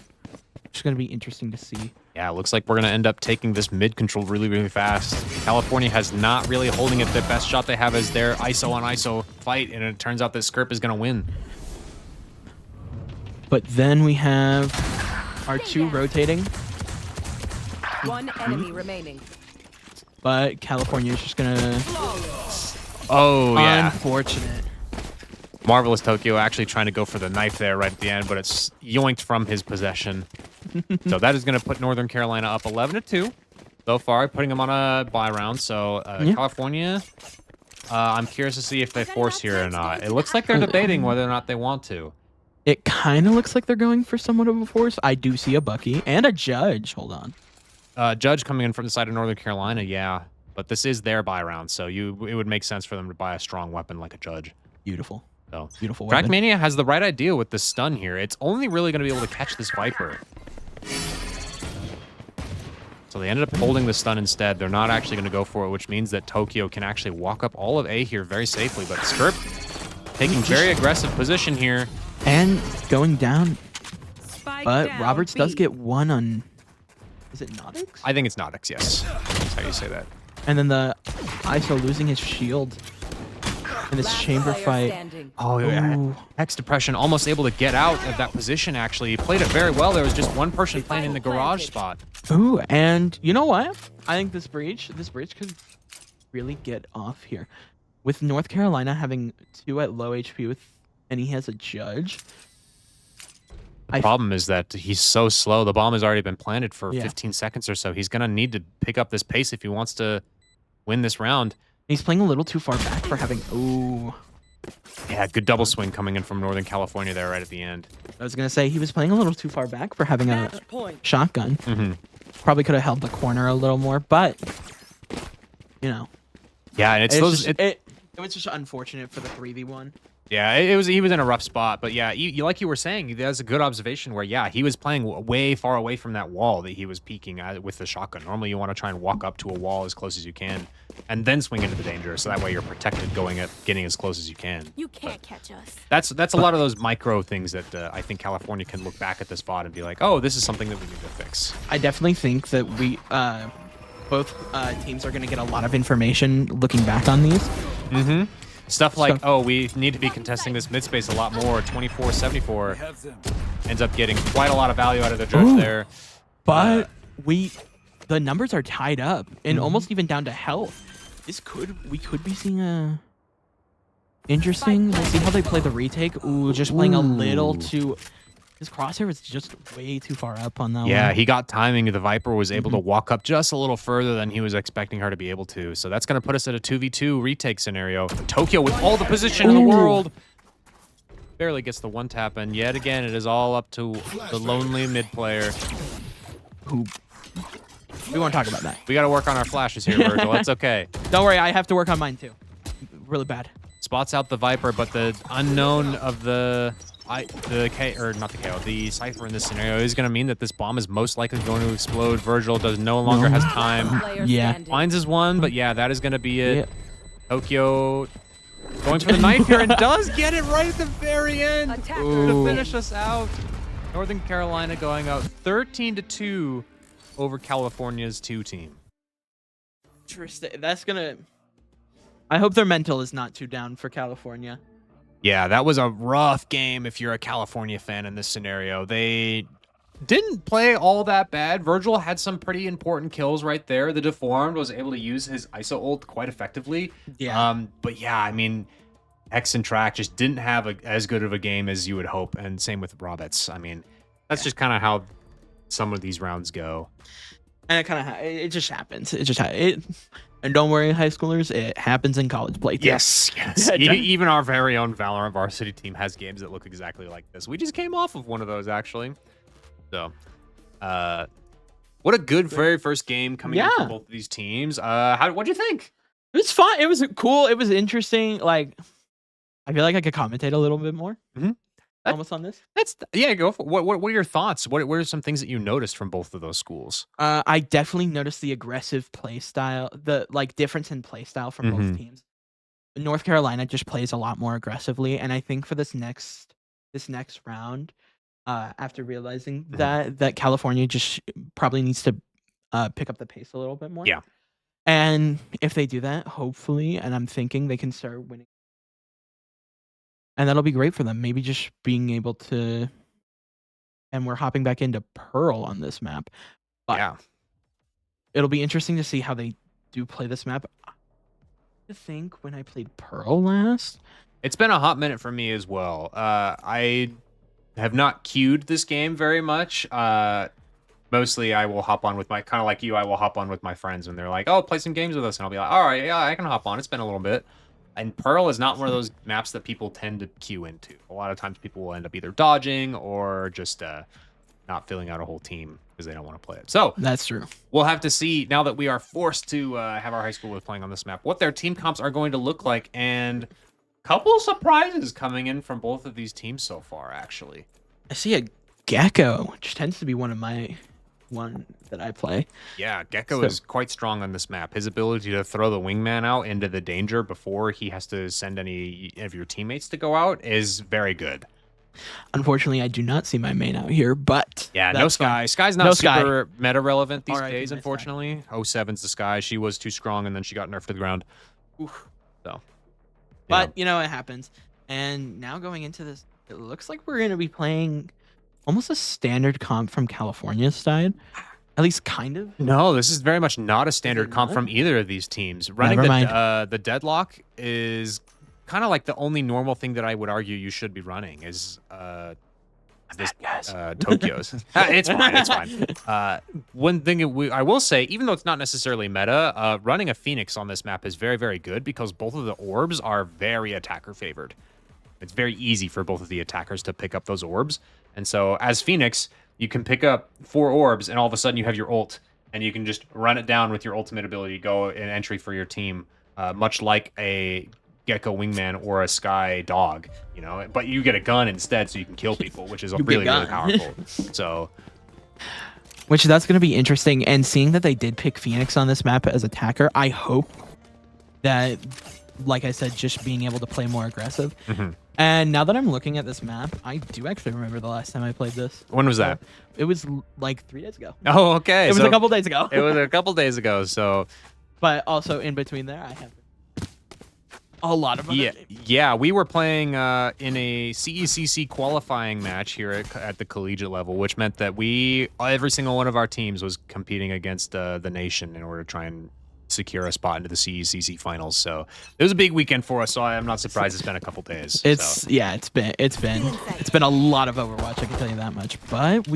which is going to be interesting to see. Yeah, it looks like we're going to end up taking this mid control really, really fast. California has not really holding it. The best shot they have is their ISO on ISO fight, and it turns out that Skirp is going to win. But then we have our 2 rotating. 1 enemy remaining. But California is just going to... Oh, yeah. Unfortunate. Marvelous Tokyo actually trying to go for the knife there right at the end, but it's yoinked from his possession. So that is going to put Northern Carolina up 11-2 so far, putting them on a bye round. So California, I'm curious to see if they force here or not. It looks like they're debating whether or not they want to. It kind of looks like they're going for somewhat of a force. I do see a Bucky and a Judge. Hold on. Judge coming in from the side of Northern Carolina, yeah. But this is their buy round, so it would make sense for them to buy a strong weapon like a Judge. Beautiful. So beautiful weapon. Trackmania has the right idea with the stun here. It's only really going to be able to catch this Viper. So they ended up holding the stun instead. They're not actually going to go for it, which means that Tokyo can actually walk up all of A here very safely. But Skirp taking very aggressive position here. And going down. Spike But down, Roberts B. does get 1 on... Is it Nodix? I think it's Nodix, yes. That's how you say that. And then the ISO losing his shield in this Last chamber player fight. standing. Oh, yeah. Ooh. Hex Depression almost able to get out of that position, actually. He played it very well. There was just one person playing in the garage spot. Ooh, and you know what? I think this breach could really get off here. With North Carolina having 2 at low HP and he has a Judge. The problem is that he's so slow. The bomb has already been planted for 15 seconds or so. He's going to need to pick up this pace if he wants to win this round. He's playing a little too far back for having... Ooh. Yeah, good double swing coming in from Northern California there right at the end. I was going to say, he was playing a little too far back for having a Match point. shotgun. Probably could have held the corner a little more, but, you know. Yeah, and it was just unfortunate for the 3v1. Yeah, he was in a rough spot, but yeah, you like you were saying, that's a good observation where, yeah, he was playing way far away from that wall that he was peeking at with the shotgun. Normally, you want to try and walk up to a wall as close as you can and then swing into the danger, so that way you're protected getting as close as you can. You can't catch us. That's a lot of those micro things that I think California can look back at this VOD and be like, oh, this is something that we need to fix. I definitely think that both teams are going to get a lot of information looking back on these. Stuff like, oh, we need to be contesting this mid space a lot more. 24-74 ends up getting quite a lot of value out of the Judge there. But the numbers are tied up and almost even down to health. We could be seeing a interesting. We'll see how they play the retake. Ooh, just playing a little too. His crosshair was just way too far up on that one. Yeah, he got timing. The Viper was able to walk up just a little further than he was expecting her to be able to. So that's going to put us at a 2v2 retake scenario. Tokyo with all the position in the world. Barely gets the one tap, and yet again, it is all up to the lonely mid player. Who? We won't talk about that. We got to work on our flashes here, Virgil. It's okay. Don't worry, I have to work on mine too. Really bad. spots out the Viper, but the unknown of the Cypher in this scenario is going to mean that this bomb is most likely going to explode. Virgil no longer has time. Player Yeah. standing. Finds his one, but yeah, that is going to be it. Yeah. Tokyo going for the knife here and does get it right at the very end Attacker. to finish us out. Northern Carolina going out 13-2 over California's 2 team. Interesting. That's gonna. I hope their mental is not too down for California. Yeah, that was a rough game if you're a California fan in this scenario. They didn't play all that bad. Virgil had some pretty important kills right there. The Deformed was able to use his ISO ult quite effectively. Yeah. But yeah, I mean, X and Track just didn't have as good of a game as you would hope, and same with Roberts. I mean, that's just kind of how some of these rounds go. And it just happens. And don't worry, high schoolers, it happens in college play too. Yes. Even our very own Valorant varsity team has games that look exactly like this. We just came off of one of those, actually. So, what a good very first game coming in from both of these teams. What'd you think? It was fun. It was cool. It was interesting. Like, I feel like I could commentate a little bit more. Almost on this. Go for it. What are your thoughts? What are some things that you noticed from both of those schools? I definitely noticed the aggressive play style, the difference in play style from both teams. North Carolina just plays a lot more aggressively, and I think for this next round, after realizing that California just probably needs to pick up the pace a little bit more. Yeah. And if they do that, hopefully, and I'm thinking they can start winning. And that'll be great for them. Maybe just being able to, and we're hopping back into Pearl on this map. But yeah, it'll be interesting to see how they do play this map. I think when I played Pearl last, it's been a hot minute for me as well. I have not queued this game very much. Mostly I will hop on with my, kind of like you, I will hop on with my friends when they're like, oh, play some games with us. And I'll be like, all right, yeah, I can hop on. It's been a little bit. And Pearl is not one of those maps that people tend to queue into. A lot of times people will end up either dodging or just not filling out a whole team because they don't want to play it. So that's true. We'll have to see, now that we are forced to have our high schoolers playing on this map, what their team comps are going to look like. And a couple of surprises coming in from both of these teams so far, actually. I see a Gecko, which tends to be one that I play. Yeah, Gecko is quite strong on this map. His ability to throw the wingman out into the danger before he has to send any of your teammates to go out is very good. Unfortunately, I do not see my main out here, but yeah, no Sky. Sky's not super meta relevant these days, unfortunately. 07's the Sky. She was too strong, and then she got nerfed to the ground. Oof. So, but you know it happens. And now going into this, it looks like we're going to be playing almost a standard comp from California's side. At least kind of. No, this is very much not a standard comp from either of these teams. Running the Deadlock is kind of like the only normal thing that I would argue you should be running is Tokyo's. It's fine. It's fine. One thing I will say, even though it's not necessarily meta, running a Phoenix on this map is very, very good because both of the orbs are very attacker favored. It's very easy for both of the attackers to pick up those orbs. And so as Phoenix, you can pick up 4 orbs and all of a sudden you have your ult and you can just run it down with your ultimate ability, go in entry for your team, much like a Gecko wingman or a Sky dog, you know, but you get a gun instead so you can kill people, which is really, really powerful. So, which that's going to be interesting. And seeing that they did pick Phoenix on this map as attacker, I hope that, like I said, just being able to play more aggressive. And now that I'm looking at this map, I do actually remember the last time I played this. When was that? It was like 3 days ago. Oh, okay. It was a couple days ago. It was a couple days ago. So, but also in between there, I have a lot of other games. Yeah, we were playing in a CECC qualifying match here at the collegiate level, which meant that every single one of our teams was competing against the nation in order to try and secure a spot into the CECC finals. So it was a big weekend for us. So I'm not surprised it's been a couple days. It's been a lot of Overwatch, I can tell you that much. But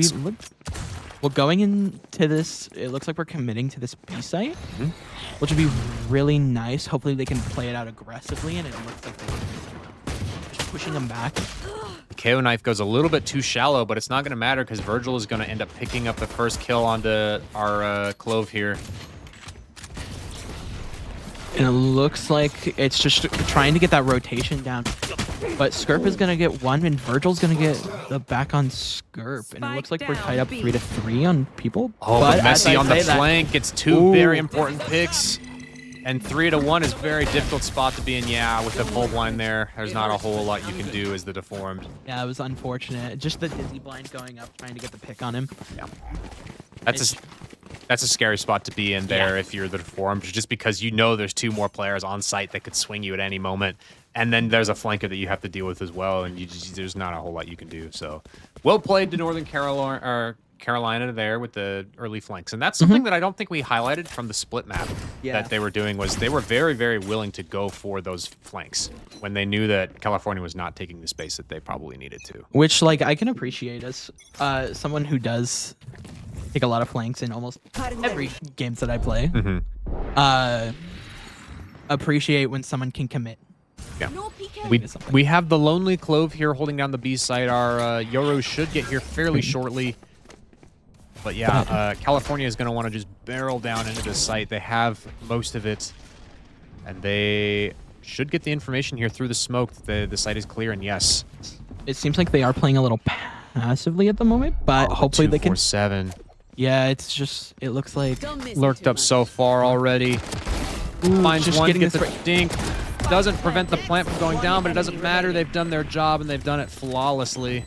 well, going into this, it looks like we're committing to this B site, which would be really nice. Hopefully they can play it out aggressively, and it looks like they're just pushing them back. The KO knife goes a little bit too shallow, but it's not going to matter because Virgil is going to end up picking up the first kill onto our Clove here. And it looks like it's just trying to get that rotation down. But Skirp is going to get one, and Virgil's going to get the back on Skirp. And it looks like we're tied up 3-3 on people. Oh, but as Messi I on the say that- flank gets two very important picks. And 3-1 is a very difficult spot to be in. Yeah, with the full blind there, there's not a whole lot you can do as the deformed. Yeah, it was unfortunate. Just the dizzy blind going up, trying to get the pick on him. Yeah. That's a scary spot to be in there if you're the deformed, just because you know there's two more players on site that could swing you at any moment. And then there's a flanker that you have to deal with as well, and there's not a whole lot you can do. So, well played to Northern Carolina there with the early flanks. And that's something that I don't think we highlighted from the split map that they were doing, was they were very, very willing to go for those flanks when they knew that California was not taking the space that they probably needed to. Which, like, I can appreciate as someone who does take a lot of flanks in almost every games that I play. Appreciate when someone can commit. Yeah. We have the Lonely Clove here holding down the B side. Our Yoros should get here fairly shortly. But yeah, California is going to want to just barrel down into this site. They have most of it. And they should get the information here through the smoke that the site is clear. And yes. It seems like they are playing a little passively at the moment, but hopefully they can. 2-4-7. Yeah, it's just, it looks like Lurked up so far already. Finds just one, getting gets this a right. dink. Doesn't prevent the plant from going down, but it doesn't matter. They've done their job, and they've done it flawlessly.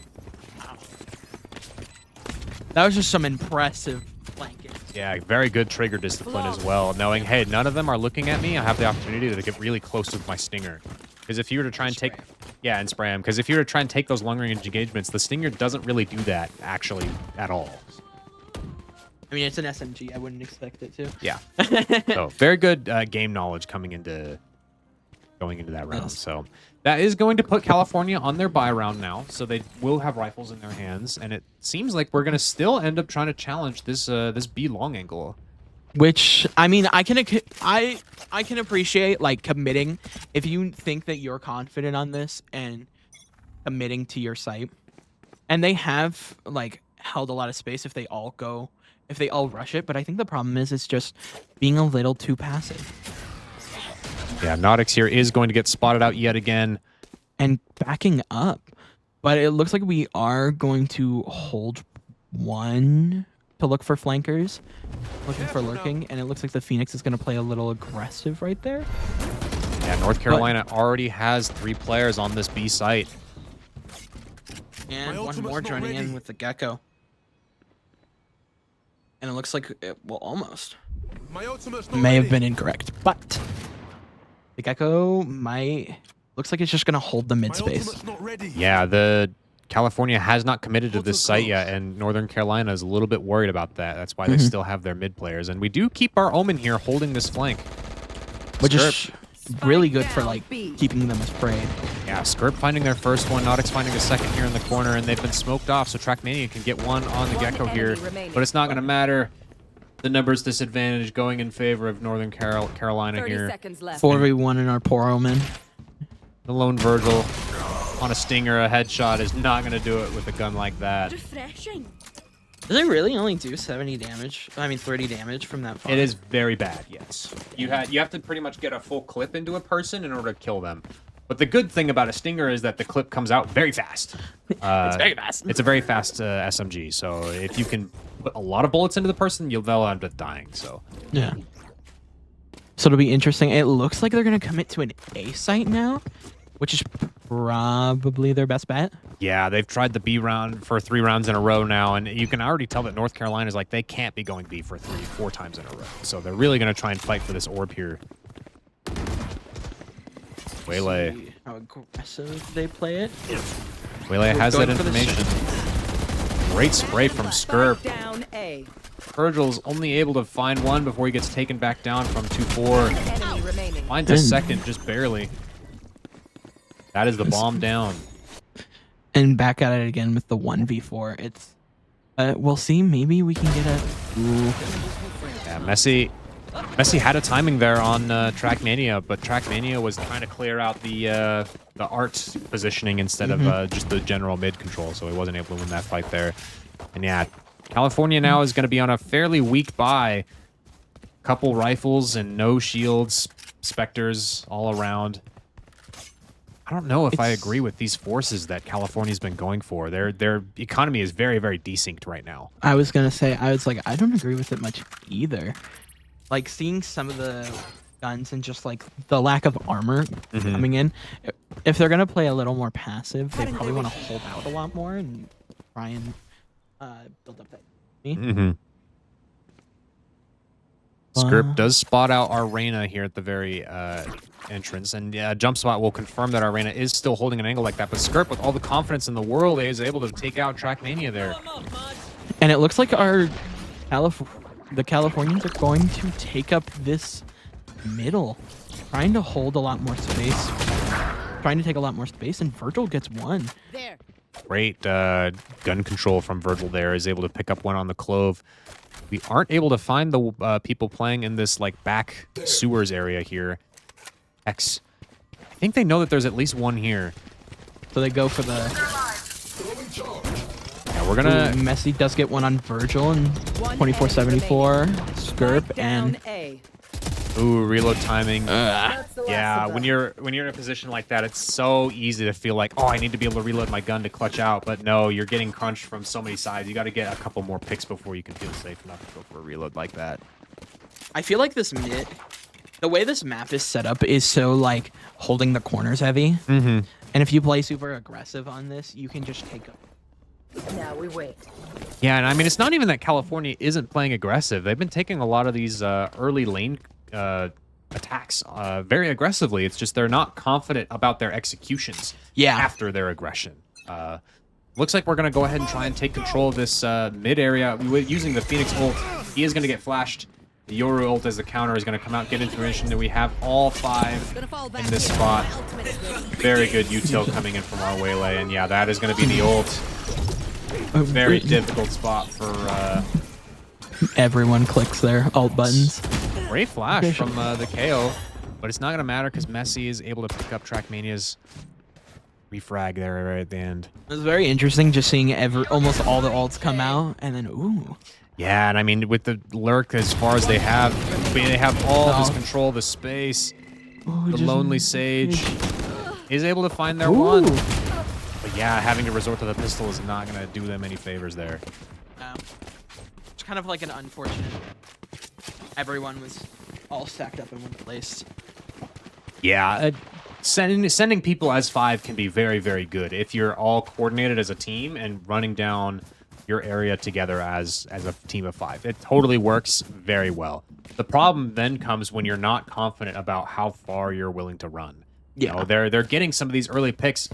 That was just some impressive flanking. Yeah, very good trigger discipline as well, knowing, hey, none of them are looking at me. I have the opportunity to get really close with my stinger. Because if you were to try and take... Yeah, and spray him. Because if you were to try and take those long-range engagements, the stinger doesn't really do that, actually, at all. I mean, it's an SMG. I wouldn't expect it to. Yeah. So, very good game knowledge going into that round. Yes. So that is going to put California on their bye round now. So they will have rifles in their hands, and it seems like we're gonna still end up trying to challenge this this B long angle. Which, I mean, I can appreciate, like, committing if you think that you're confident on this and committing to your site. And they have, like, held a lot of space if they all rush it. But I think the problem is it's just being a little too passive. Yeah, Nautix here is going to get spotted out yet again. And backing up. But it looks like we are going to hold one to look for flankers. Looking for lurking. And it looks like the Phoenix is going to play a little aggressive right there. Yeah, North Carolina already has 3 players on this B site. And one more joining in with the Gecko. And it looks like, well, almost. May have been incorrect, but the Gecko looks like it's just going to hold the mid space. Yeah, the California has not committed to this site yet, and Northern Carolina is a little bit worried about that. That's why they still have their mid players. And we do keep our Omen here holding this flank. Which is really good for, like, keeping them as prey. Yeah, Skirp finding their first one, Nautix finding a second here in the corner, and they've been smoked off, so Trackmania can get one on the Gecko here, but it's not going to matter. The numbers disadvantage going in favor of Northern Carolina 30 here. seconds left. 4v1 in our poor Omen. The lone Virgil on a stinger, a headshot is not going to do it with a gun like that. Refreshing. Does it really only do 70 damage? I mean, 30 damage from that far? It is very bad, yes. You have to pretty much get a full clip into a person in order to kill them. But the good thing about a stinger is that the clip comes out very fast. It's very fast. It's a very fast SMG, so if you can put a lot of bullets into the person, they'll end up dying. So yeah. So it'll be interesting. It looks like they're going to commit to an A site now, which is probably their best bet. Yeah, they've tried the B round for 3 rounds in a row now, and you can already tell that North Carolina's like, they can't be going B for 3-4 times in a row. So they're really going to try and fight for this orb here. Waylay. See how aggressive they play it. Waylay has that Going for the information. Great spray from Skirp. Down A. Virgil's only able to find one before he gets taken back down from 2-4. Enemy remaining. Finds a second, just barely. That is the bomb down. And back at it again with the 1v4. It's we'll see. Maybe we can get a. Ooh. Yeah, Messi had a timing there on Trackmania, but Trackmania was trying to clear out the art positioning instead of just the general mid control, so he wasn't able to win that fight there. And yeah, California now is going to be on a fairly weak bye. Couple rifles and no shields. Spectres all around. I don't know if I agree with these forces that California's been going for. Their economy is very, very desynced right now. I was gonna say, I was like, I don't agree with it much either. Like seeing some of the guns and just like the lack of armor coming in. If they're gonna play a little more passive, they probably want to hold out a lot more and try and build up that. Script does spot out our Reyna here at the very entrance, and yeah, Jump Spot will confirm that our Reyna is still holding an angle like that, but Script, with all the confidence in the world, is able to take out Trackmania there. And it looks like the Californians are going to take up this middle, trying to hold a lot more space, trying to take a lot more space, and Virgil gets one. There. Great gun control from Virgil there, is able to pick up one on the Clove. We aren't able to find the people playing in this like back sewers area here. X. I think they know that there's at least one here. So they go for the... Yeah, we're gonna... Ooh, Messi does get one on Virgil and 2474, Skirp, and... Ooh, reload timing. Yeah, when you're in a position like that, it's so easy to feel like, oh, I need to be able to reload my gun to clutch out. But no, you're getting crunched from so many sides. You got to get a couple more picks before you can feel safe enough to go for a reload like that. I feel like this the way this map is set up is so like holding the corners heavy. And if you play super aggressive on this, you can just take up. Now we wait. Yeah, and I mean, it's not even that California isn't playing aggressive. They've been taking a lot of these early lane attacks very aggressively. It's just they're not confident about their executions after their aggression. Looks like we're going to go ahead and try and take control of this mid area using the Phoenix ult. He is going to get flashed. The Yoru ult as the counter is going to come out, get information that we have all 5 in this spot. Very good util coming in from our Waylay, and yeah, that is going to be the ult. Very difficult spot for... Everyone clicks their alt buttons. Great flash from the KO, but it's not going to matter because Messi is able to pick up Trackmania's refrag there right at the end. It was very interesting just seeing almost all the alts come out, and then, ooh. Yeah, and I mean, with the lurk as far as they have all this control, the space, the Lonely Sage is able to find their one. But yeah, having to resort to the pistol is not going to do them any favors there. It's kind of like an unfortunate... Everyone was all stacked up in one place. Yeah, sending people as 5 can be very, very good if you're all coordinated as a team and running down your area together as a team of 5. It totally works very well. The problem then comes when you're not confident about how far you're willing to run. Yeah, you know, they're getting some of these early picks.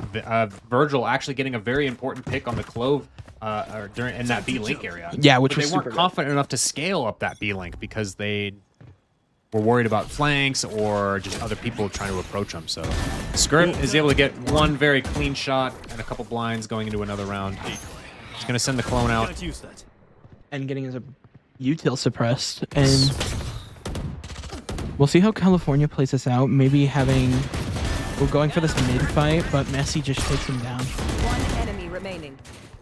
Virgil actually getting a very important pick on the Clove in that B link area. Yeah, which they weren't confident enough to scale up that B link because they were worried about flanks or just other people trying to approach them. So Skirt is able to get one very clean shot and a couple blinds going into another round. He's going to send the clone out. And getting his util suppressed. And we'll see how California plays this out. Maybe we're going for this mid fight, but Messi just takes him down. One enemy remaining.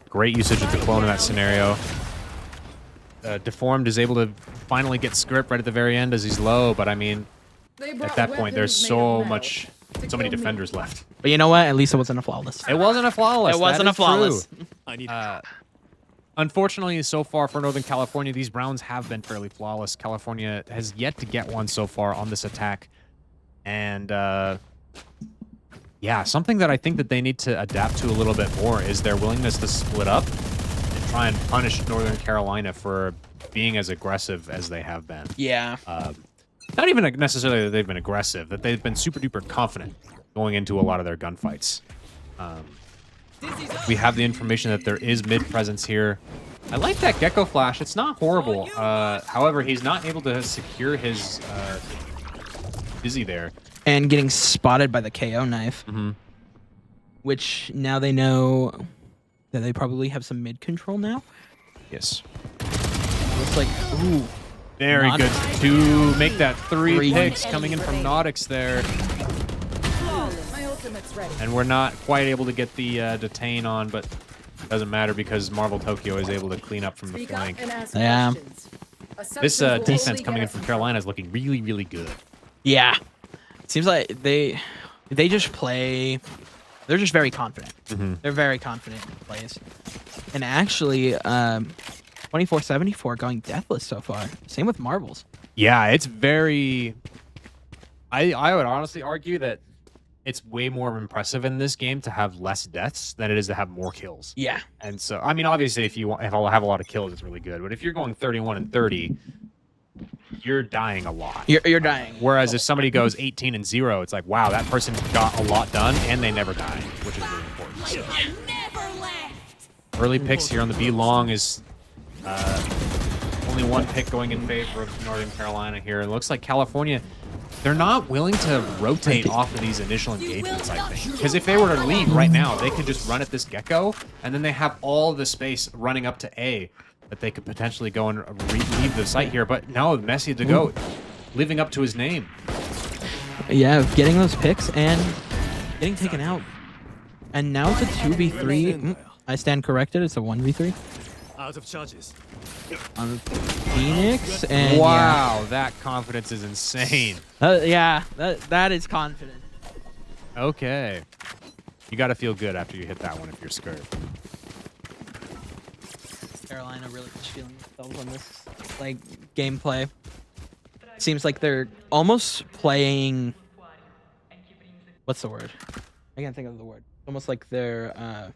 Great usage of the clone in that scenario. Deformed is able to finally get Script right at the very end as he's low, but I mean, at that point, there's so many defenders left. But you know what? At least it wasn't a flawless. It wasn't a flawless. It wasn't a flawless. Unfortunately, so far for Northern California, these rounds have been fairly flawless. California has yet to get one so far on this attack. And yeah, something that I think that they need to adapt to a little bit more is their willingness to split up and try and punish Northern Carolina for being as aggressive as they have been. Yeah. Not even necessarily that they've been aggressive, that they've been super duper confident going into a lot of their gunfights. We have the information that there is mid presence here. I like that Gecko Flash. It's not horrible. However, he's not able to secure his Dizzy there. And getting spotted by the KO knife. Which now they know that they probably have some mid control now. Yes. Looks like, ooh. Very good to make that 3 picks coming in from Nautix there. And we're not quite able to get the detain on, but it doesn't matter because Marvel Tokyo is able to clean up from the flank. Yeah. This defense coming in from Carolina is looking really, really good. Yeah. seems like they just play. They're just very confident. They're very confident in plays. And actually, 24-74 going deathless so far. Same with Marbles. Yeah, it's very. I would honestly argue that it's way more impressive in this game to have less deaths than it is to have more kills. Yeah. And so, I mean, obviously, if you have a lot of kills, it's really good. But if you're going 31 and 30, you're dying a lot. You're dying. Whereas if somebody goes 18 and 0, it's like, wow, that person got a lot done and they never died, which is really important. So. Early picks here on the B long is only one pick going in favor of Northern Carolina here. It looks like California, they're not willing to rotate off of these initial engagements, I think. Because if they were to leave right now, they could just run at this gecko, and then they have all the space running up to A that they could potentially go and leave the site here. But no, Messi to go, living up to his name. Yeah, getting those picks and getting taken out. And now it's a 2v3. I stand corrected. It's a 1v3. Out of charges. On Phoenix. And wow, that confidence is insane. Yeah, that is confident. Okay. You got to feel good after you hit that one if you're scared. Carolina really just feeling themselves on this like gameplay. Seems like they're almost playing. What's the word? I can't think of the word. Almost like they're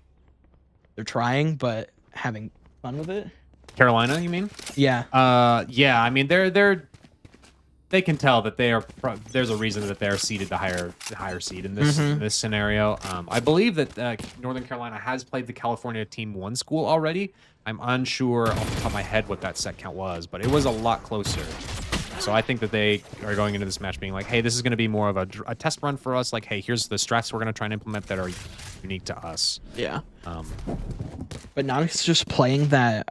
trying but having fun with it. Carolina, you mean? Yeah. Yeah. I mean, they can tell that they are. There's a reason that they're seeded the higher seed in this scenario. I believe that Northern Carolina has played the California Team 1 school already. I'm unsure off the top of my head what that set count was, but it was a lot closer. So I think that they are going into this match being like, hey, this is going to be more of a test run for us. Like, hey, here's the strats we're going to try and implement that are unique to us. Yeah. But Nonix just playing that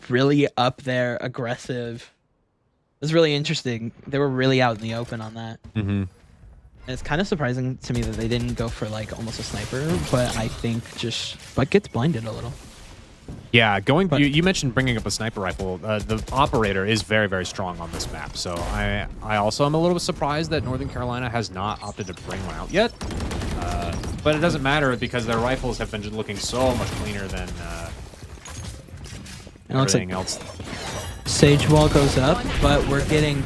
really up there, aggressive. It was really interesting. They were really out in the open on that. And it's kind of surprising to me that they didn't go for like almost a sniper, but I think but gets blinded a little. Yeah, you mentioned bringing up a sniper rifle. The operator is very, very strong on this map. So I also am a little bit surprised that Northern Carolina has not opted to bring one out yet. But it doesn't matter because their rifles have been just looking so much cleaner than everything else. Sage wall goes up, but we're getting.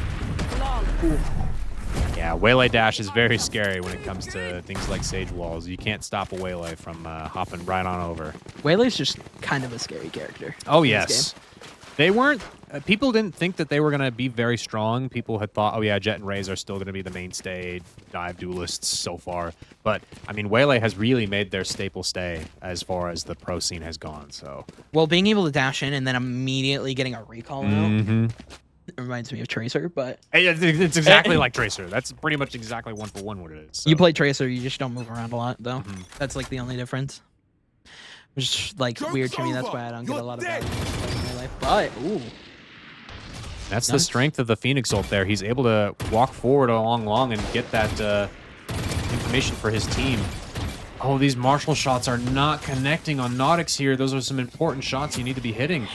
Yeah, waylay dash is very scary when it comes to things like sage walls. You can't stop a waylay from hopping right on over. Waylay's just kind of a scary character. Oh yes, they weren't. People didn't think that they were going to be very strong. People had thought, oh yeah, Jet and Raze are still going to be the mainstay dive duelists so far. But I mean, waylay has really made their staple stay as far as the pro scene has gone. So well, being able to dash in and then immediately getting a recall out. It reminds me of Tracer, but it's exactly like Tracer. That's pretty much exactly 1-for-1 what it is. So. You play Tracer, you just don't move around a lot, though. That's like the only difference. Which is like weird to me. That's why I don't get a lot of value in my life. But ooh, that's the strength of the Phoenix ult. There, he's able to walk forward along long and get that information for his team. Oh, these Marshall shots are not connecting on Nautix here. Those are some important shots you need to be hitting.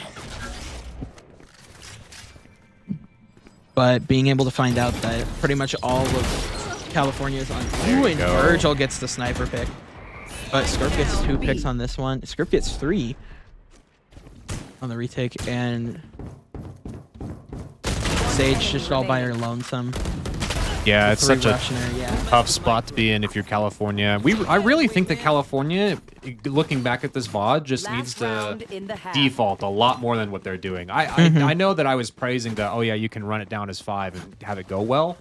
But being able to find out that pretty much all of California is on. Ooh, and Virgil gets the sniper pick. But Skirp gets 2 picks on this one. Skirp gets 3 on the retake. And Sage just all by her lonesome. Yeah, it's such a yeah. tough spot to be in if you're California. I really think that California, looking back at this VOD, just needs to default a lot more than what they're doing. I know that I was praising the, oh yeah, you can run it down as 5 and have it go well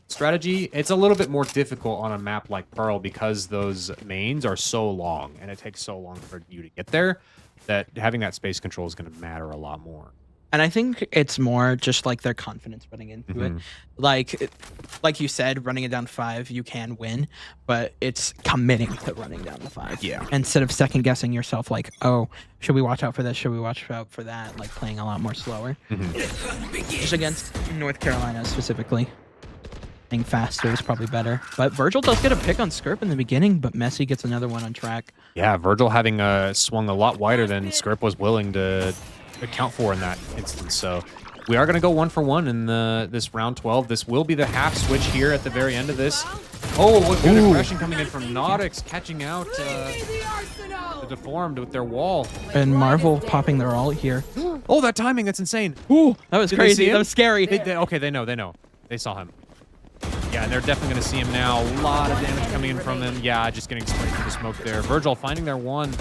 strategy. It's a little bit more difficult on a map like Pearl because those mains are so long and it takes so long for you to get there that having that space control is going to matter a lot more. And I think it's more just like their confidence running into it. Like you said, running it down to 5, you can win, but it's committing to running down to 5. Yeah. Instead of second guessing yourself, like, oh, should we watch out for this? Should we watch out for that? Like playing a lot more slower. Just against North Carolina specifically. Playing faster is probably better. But Virgil does get a pick on Skirp in the beginning, but Messi gets another one on track. Yeah, Virgil having swung a lot wider than Skirp was willing to account for in that instance. So we are going to go 1 for 1 in this round 12. This will be the half switch here at the very end of this. Oh, what good aggression coming in from Nautix, catching out the Deformed with their wall. And Marvel popping their ult here. Oh, that timing, that's insane. Ooh, that was Did they see crazy. him? That was scary. Okay, they know. They saw him. Yeah, and they're definitely going to see him now. A lot of damage coming in from him. Yeah, just getting sprayed through the smoke there. Virgil finding their one.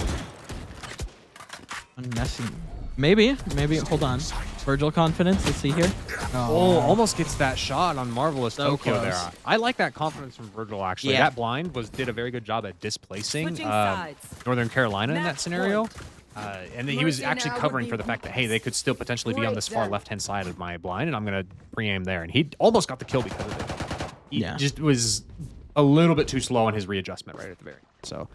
Messy. Maybe. Hold on. Virgil confidence. Let's see here. Oh, almost gets that shot on Marvelous So Tokyo close. there. I like that confidence from Virgil, actually. Yeah. That blind did a very good job at displacing Switching sides. Northern Carolina in that Match scenario. point. And then he was Mercy actually now would covering be for the fact that, hey, they could still potentially be on Break this far them. left-hand side of my blind, and I'm going to pre-aim there. And he almost got the kill because of it. He just was a little bit too slow on his readjustment right at the very end. So,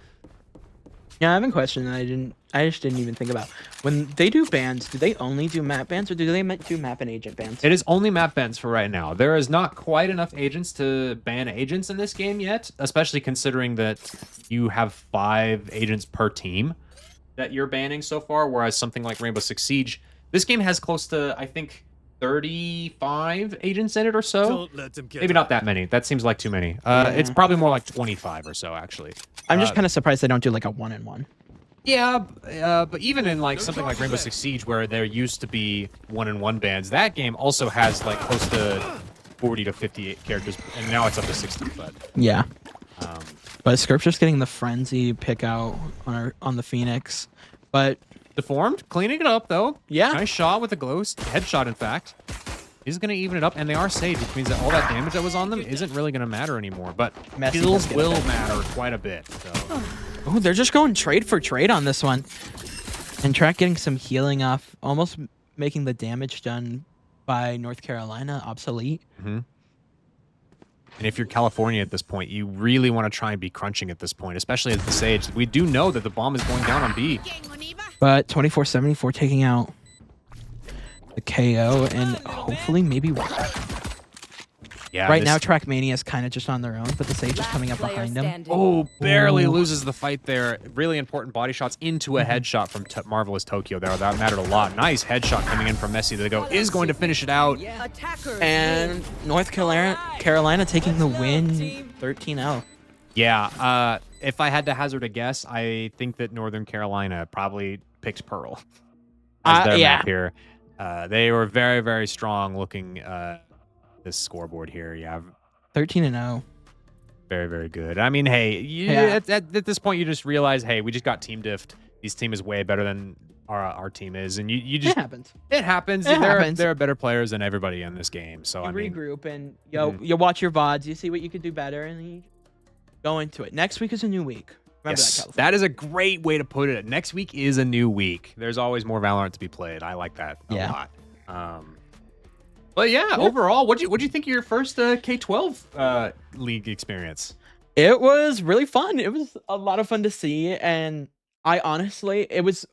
Yeah, I have a question that I just didn't even think about. When they do bans, do they only do map bans or do they do map and agent bans? it is only map bans for right now. There is not quite enough agents to ban agents in this game yet, especially considering that you have 5 agents per team that you're banning so far, whereas something like Rainbow Six Siege, this game has close to, I think, 35 agents in it or so. Don't let them get Maybe not that many. That seems like too many. It's probably more like 25 or so, actually. I'm just kind of surprised they don't do like a 1-in-1. Yeah, but even in like something like Rainbow Six Siege, where there used to be 1-in-1 bans, that game also has like close to 40 to 58 characters, and now it's up to 60. Yeah. Um, But Scripture's getting the frenzy pick out on the Phoenix. But Deformed, cleaning it up though. Yeah. Nice shot with a glow headshot, in fact. He's going to even it up, and they are saved, which means that all that damage that was on them isn't really going to matter anymore. But Messi kills does get will it. matter quite a bit. So. oh, they're just going trade for trade on this one. And Track getting some healing off, almost making the damage done by North Carolina obsolete. And if you're California at this point, you really want to try and be crunching at this point, especially at the Sage. We do know that the bomb is going down on B. But 24-74 taking out the KO and hopefully maybe Yeah. right now Trackmania is kind of just on their own, but the Sage is coming up Player behind them. standing. Oh, barely Ooh. loses the fight there. Really important body shots into a headshot from Marvelous Tokyo there. That mattered a lot. Nice headshot coming in from Messi. The go is going to finish it out. Attackers And North Carolina taking the win 13-0. Yeah. If I had to hazard a guess, I think that Northern Carolina probably picked Pearl as their yeah. map here. They were very, very strong looking this scoreboard here. Yeah. 13-0. Very, very good. I mean, hey, at this point, you just realize, hey, we just got team diffed. This team is way better than our team is, and you just It happens. it happens. It happens. There are better players than everybody in this game. So You I mean, regroup and you watch your VODs, you see what you could do better, and then you go into it. Next week is a new week. Remember that, yes, California. that is a great way to put it. Next week is a new week. There's always more Valorant to be played. I like that a lot. But yeah, overall, what do you think of your first K12 league experience? It was really fun. It was a lot of fun to see, and I honestly, it was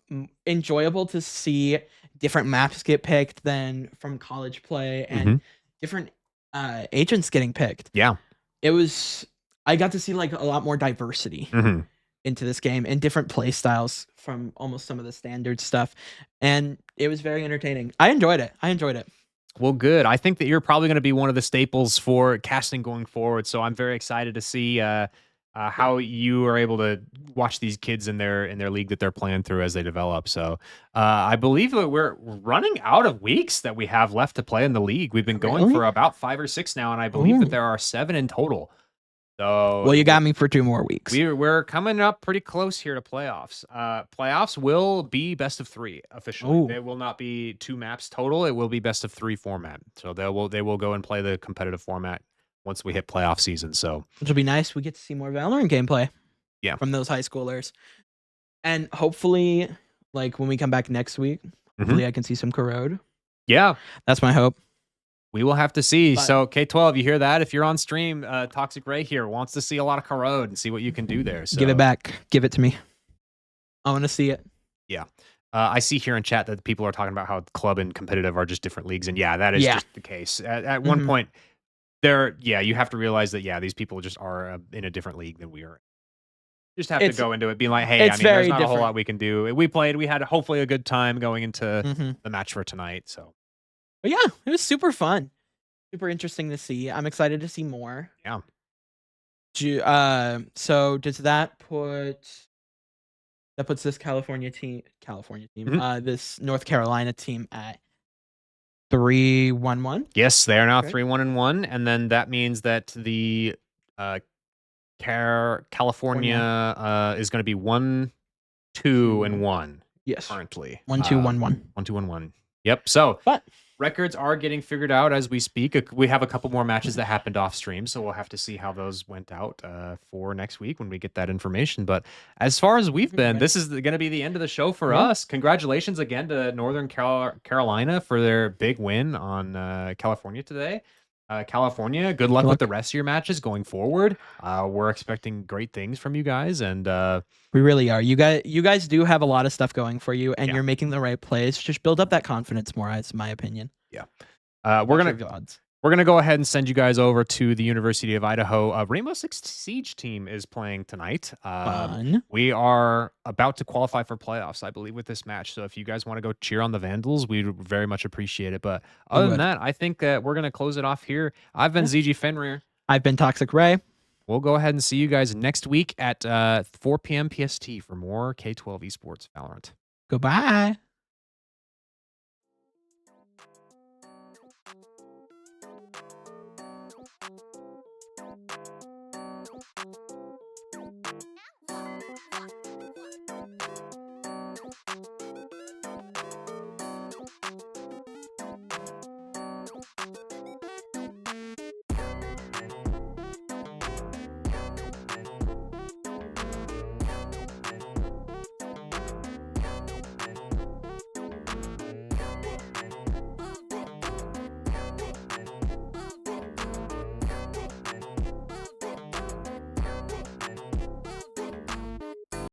enjoyable to see different maps get picked than from college play and different agents getting picked. Yeah, I got to see like a lot more diversity into this game and different play styles from almost some of the standard stuff, and it was very entertaining. I enjoyed it. Well, good. I think that you're probably going to be one of the staples for casting going forward. So I'm very excited to see how you are able to watch these kids in their league that they're playing through as they develop. So I believe that we're running out of weeks that we have left to play in the league. We've been going for about 5 or 6 now, and I believe that there are 7 in total. So Well, you got me for 2 more weeks. we're coming up pretty close here to playoffs. Playoffs will be best of 3 officially. Ooh. They will not be 2 maps total. It will be best of 3 format. So they will go and play the competitive format once we hit playoff season. So Which will be nice. We get to see more Valorant gameplay. Yeah. From those high schoolers. And hopefully, like when we come back next week, hopefully I can see some Corrode. yeah, That's my hope. we will have to see. But- So K12, you hear that? If you're on stream, Toxic Ray here wants to see a lot of Corrode and see what you can do there. So Give it back. Give it to me. I want to see it. I see here in chat that people are talking about how club and competitive are just different leagues, and yeah, that is just the case. At one point, you have to realize that these people just are in a different league than we are. Just have to go into it being like, hey, I mean, there's not a whole lot we can do. We had hopefully a good time going into the match for tonight. So But yeah, it was super fun. Super interesting to see. I'm excited to see more. Yeah. So does that puts this California team, this North Carolina team at 3-1-1? Yes, they are now Okay. 3-1-1, and then that means that the California is going to be 1-2-1 Yes. currently. 1-2-1-1. 1-2-1-1. Yep. So But records are getting figured out as we speak. We have a couple more matches that happened off stream, so we'll have to see how those went out for next week when we get that information. But as far as we've been, this is going to be the end of the show for us. Congratulations again to Northern Carolina for their big win on California today. California, good luck with the rest of your matches going forward. We're expecting great things from you guys, and we really are. You guys do have a lot of stuff going for you, and you're making the right plays. Just build up that confidence more, is my opinion. Yeah. We're gonna go ahead and send you guys over to the University of Idaho. Rainbow Six Siege team is playing tonight. Fun. We are about to qualify for playoffs, I believe, with this match. So if you guys want to go cheer on the Vandals, we very much appreciate it. But other than that, I think that we're gonna close it off here. I've been ZG Fenrir. I've been Toxic Ray. We'll go ahead and see you guys next week at 4 p.m. PST for more K12 Esports Valorant. Goodbye.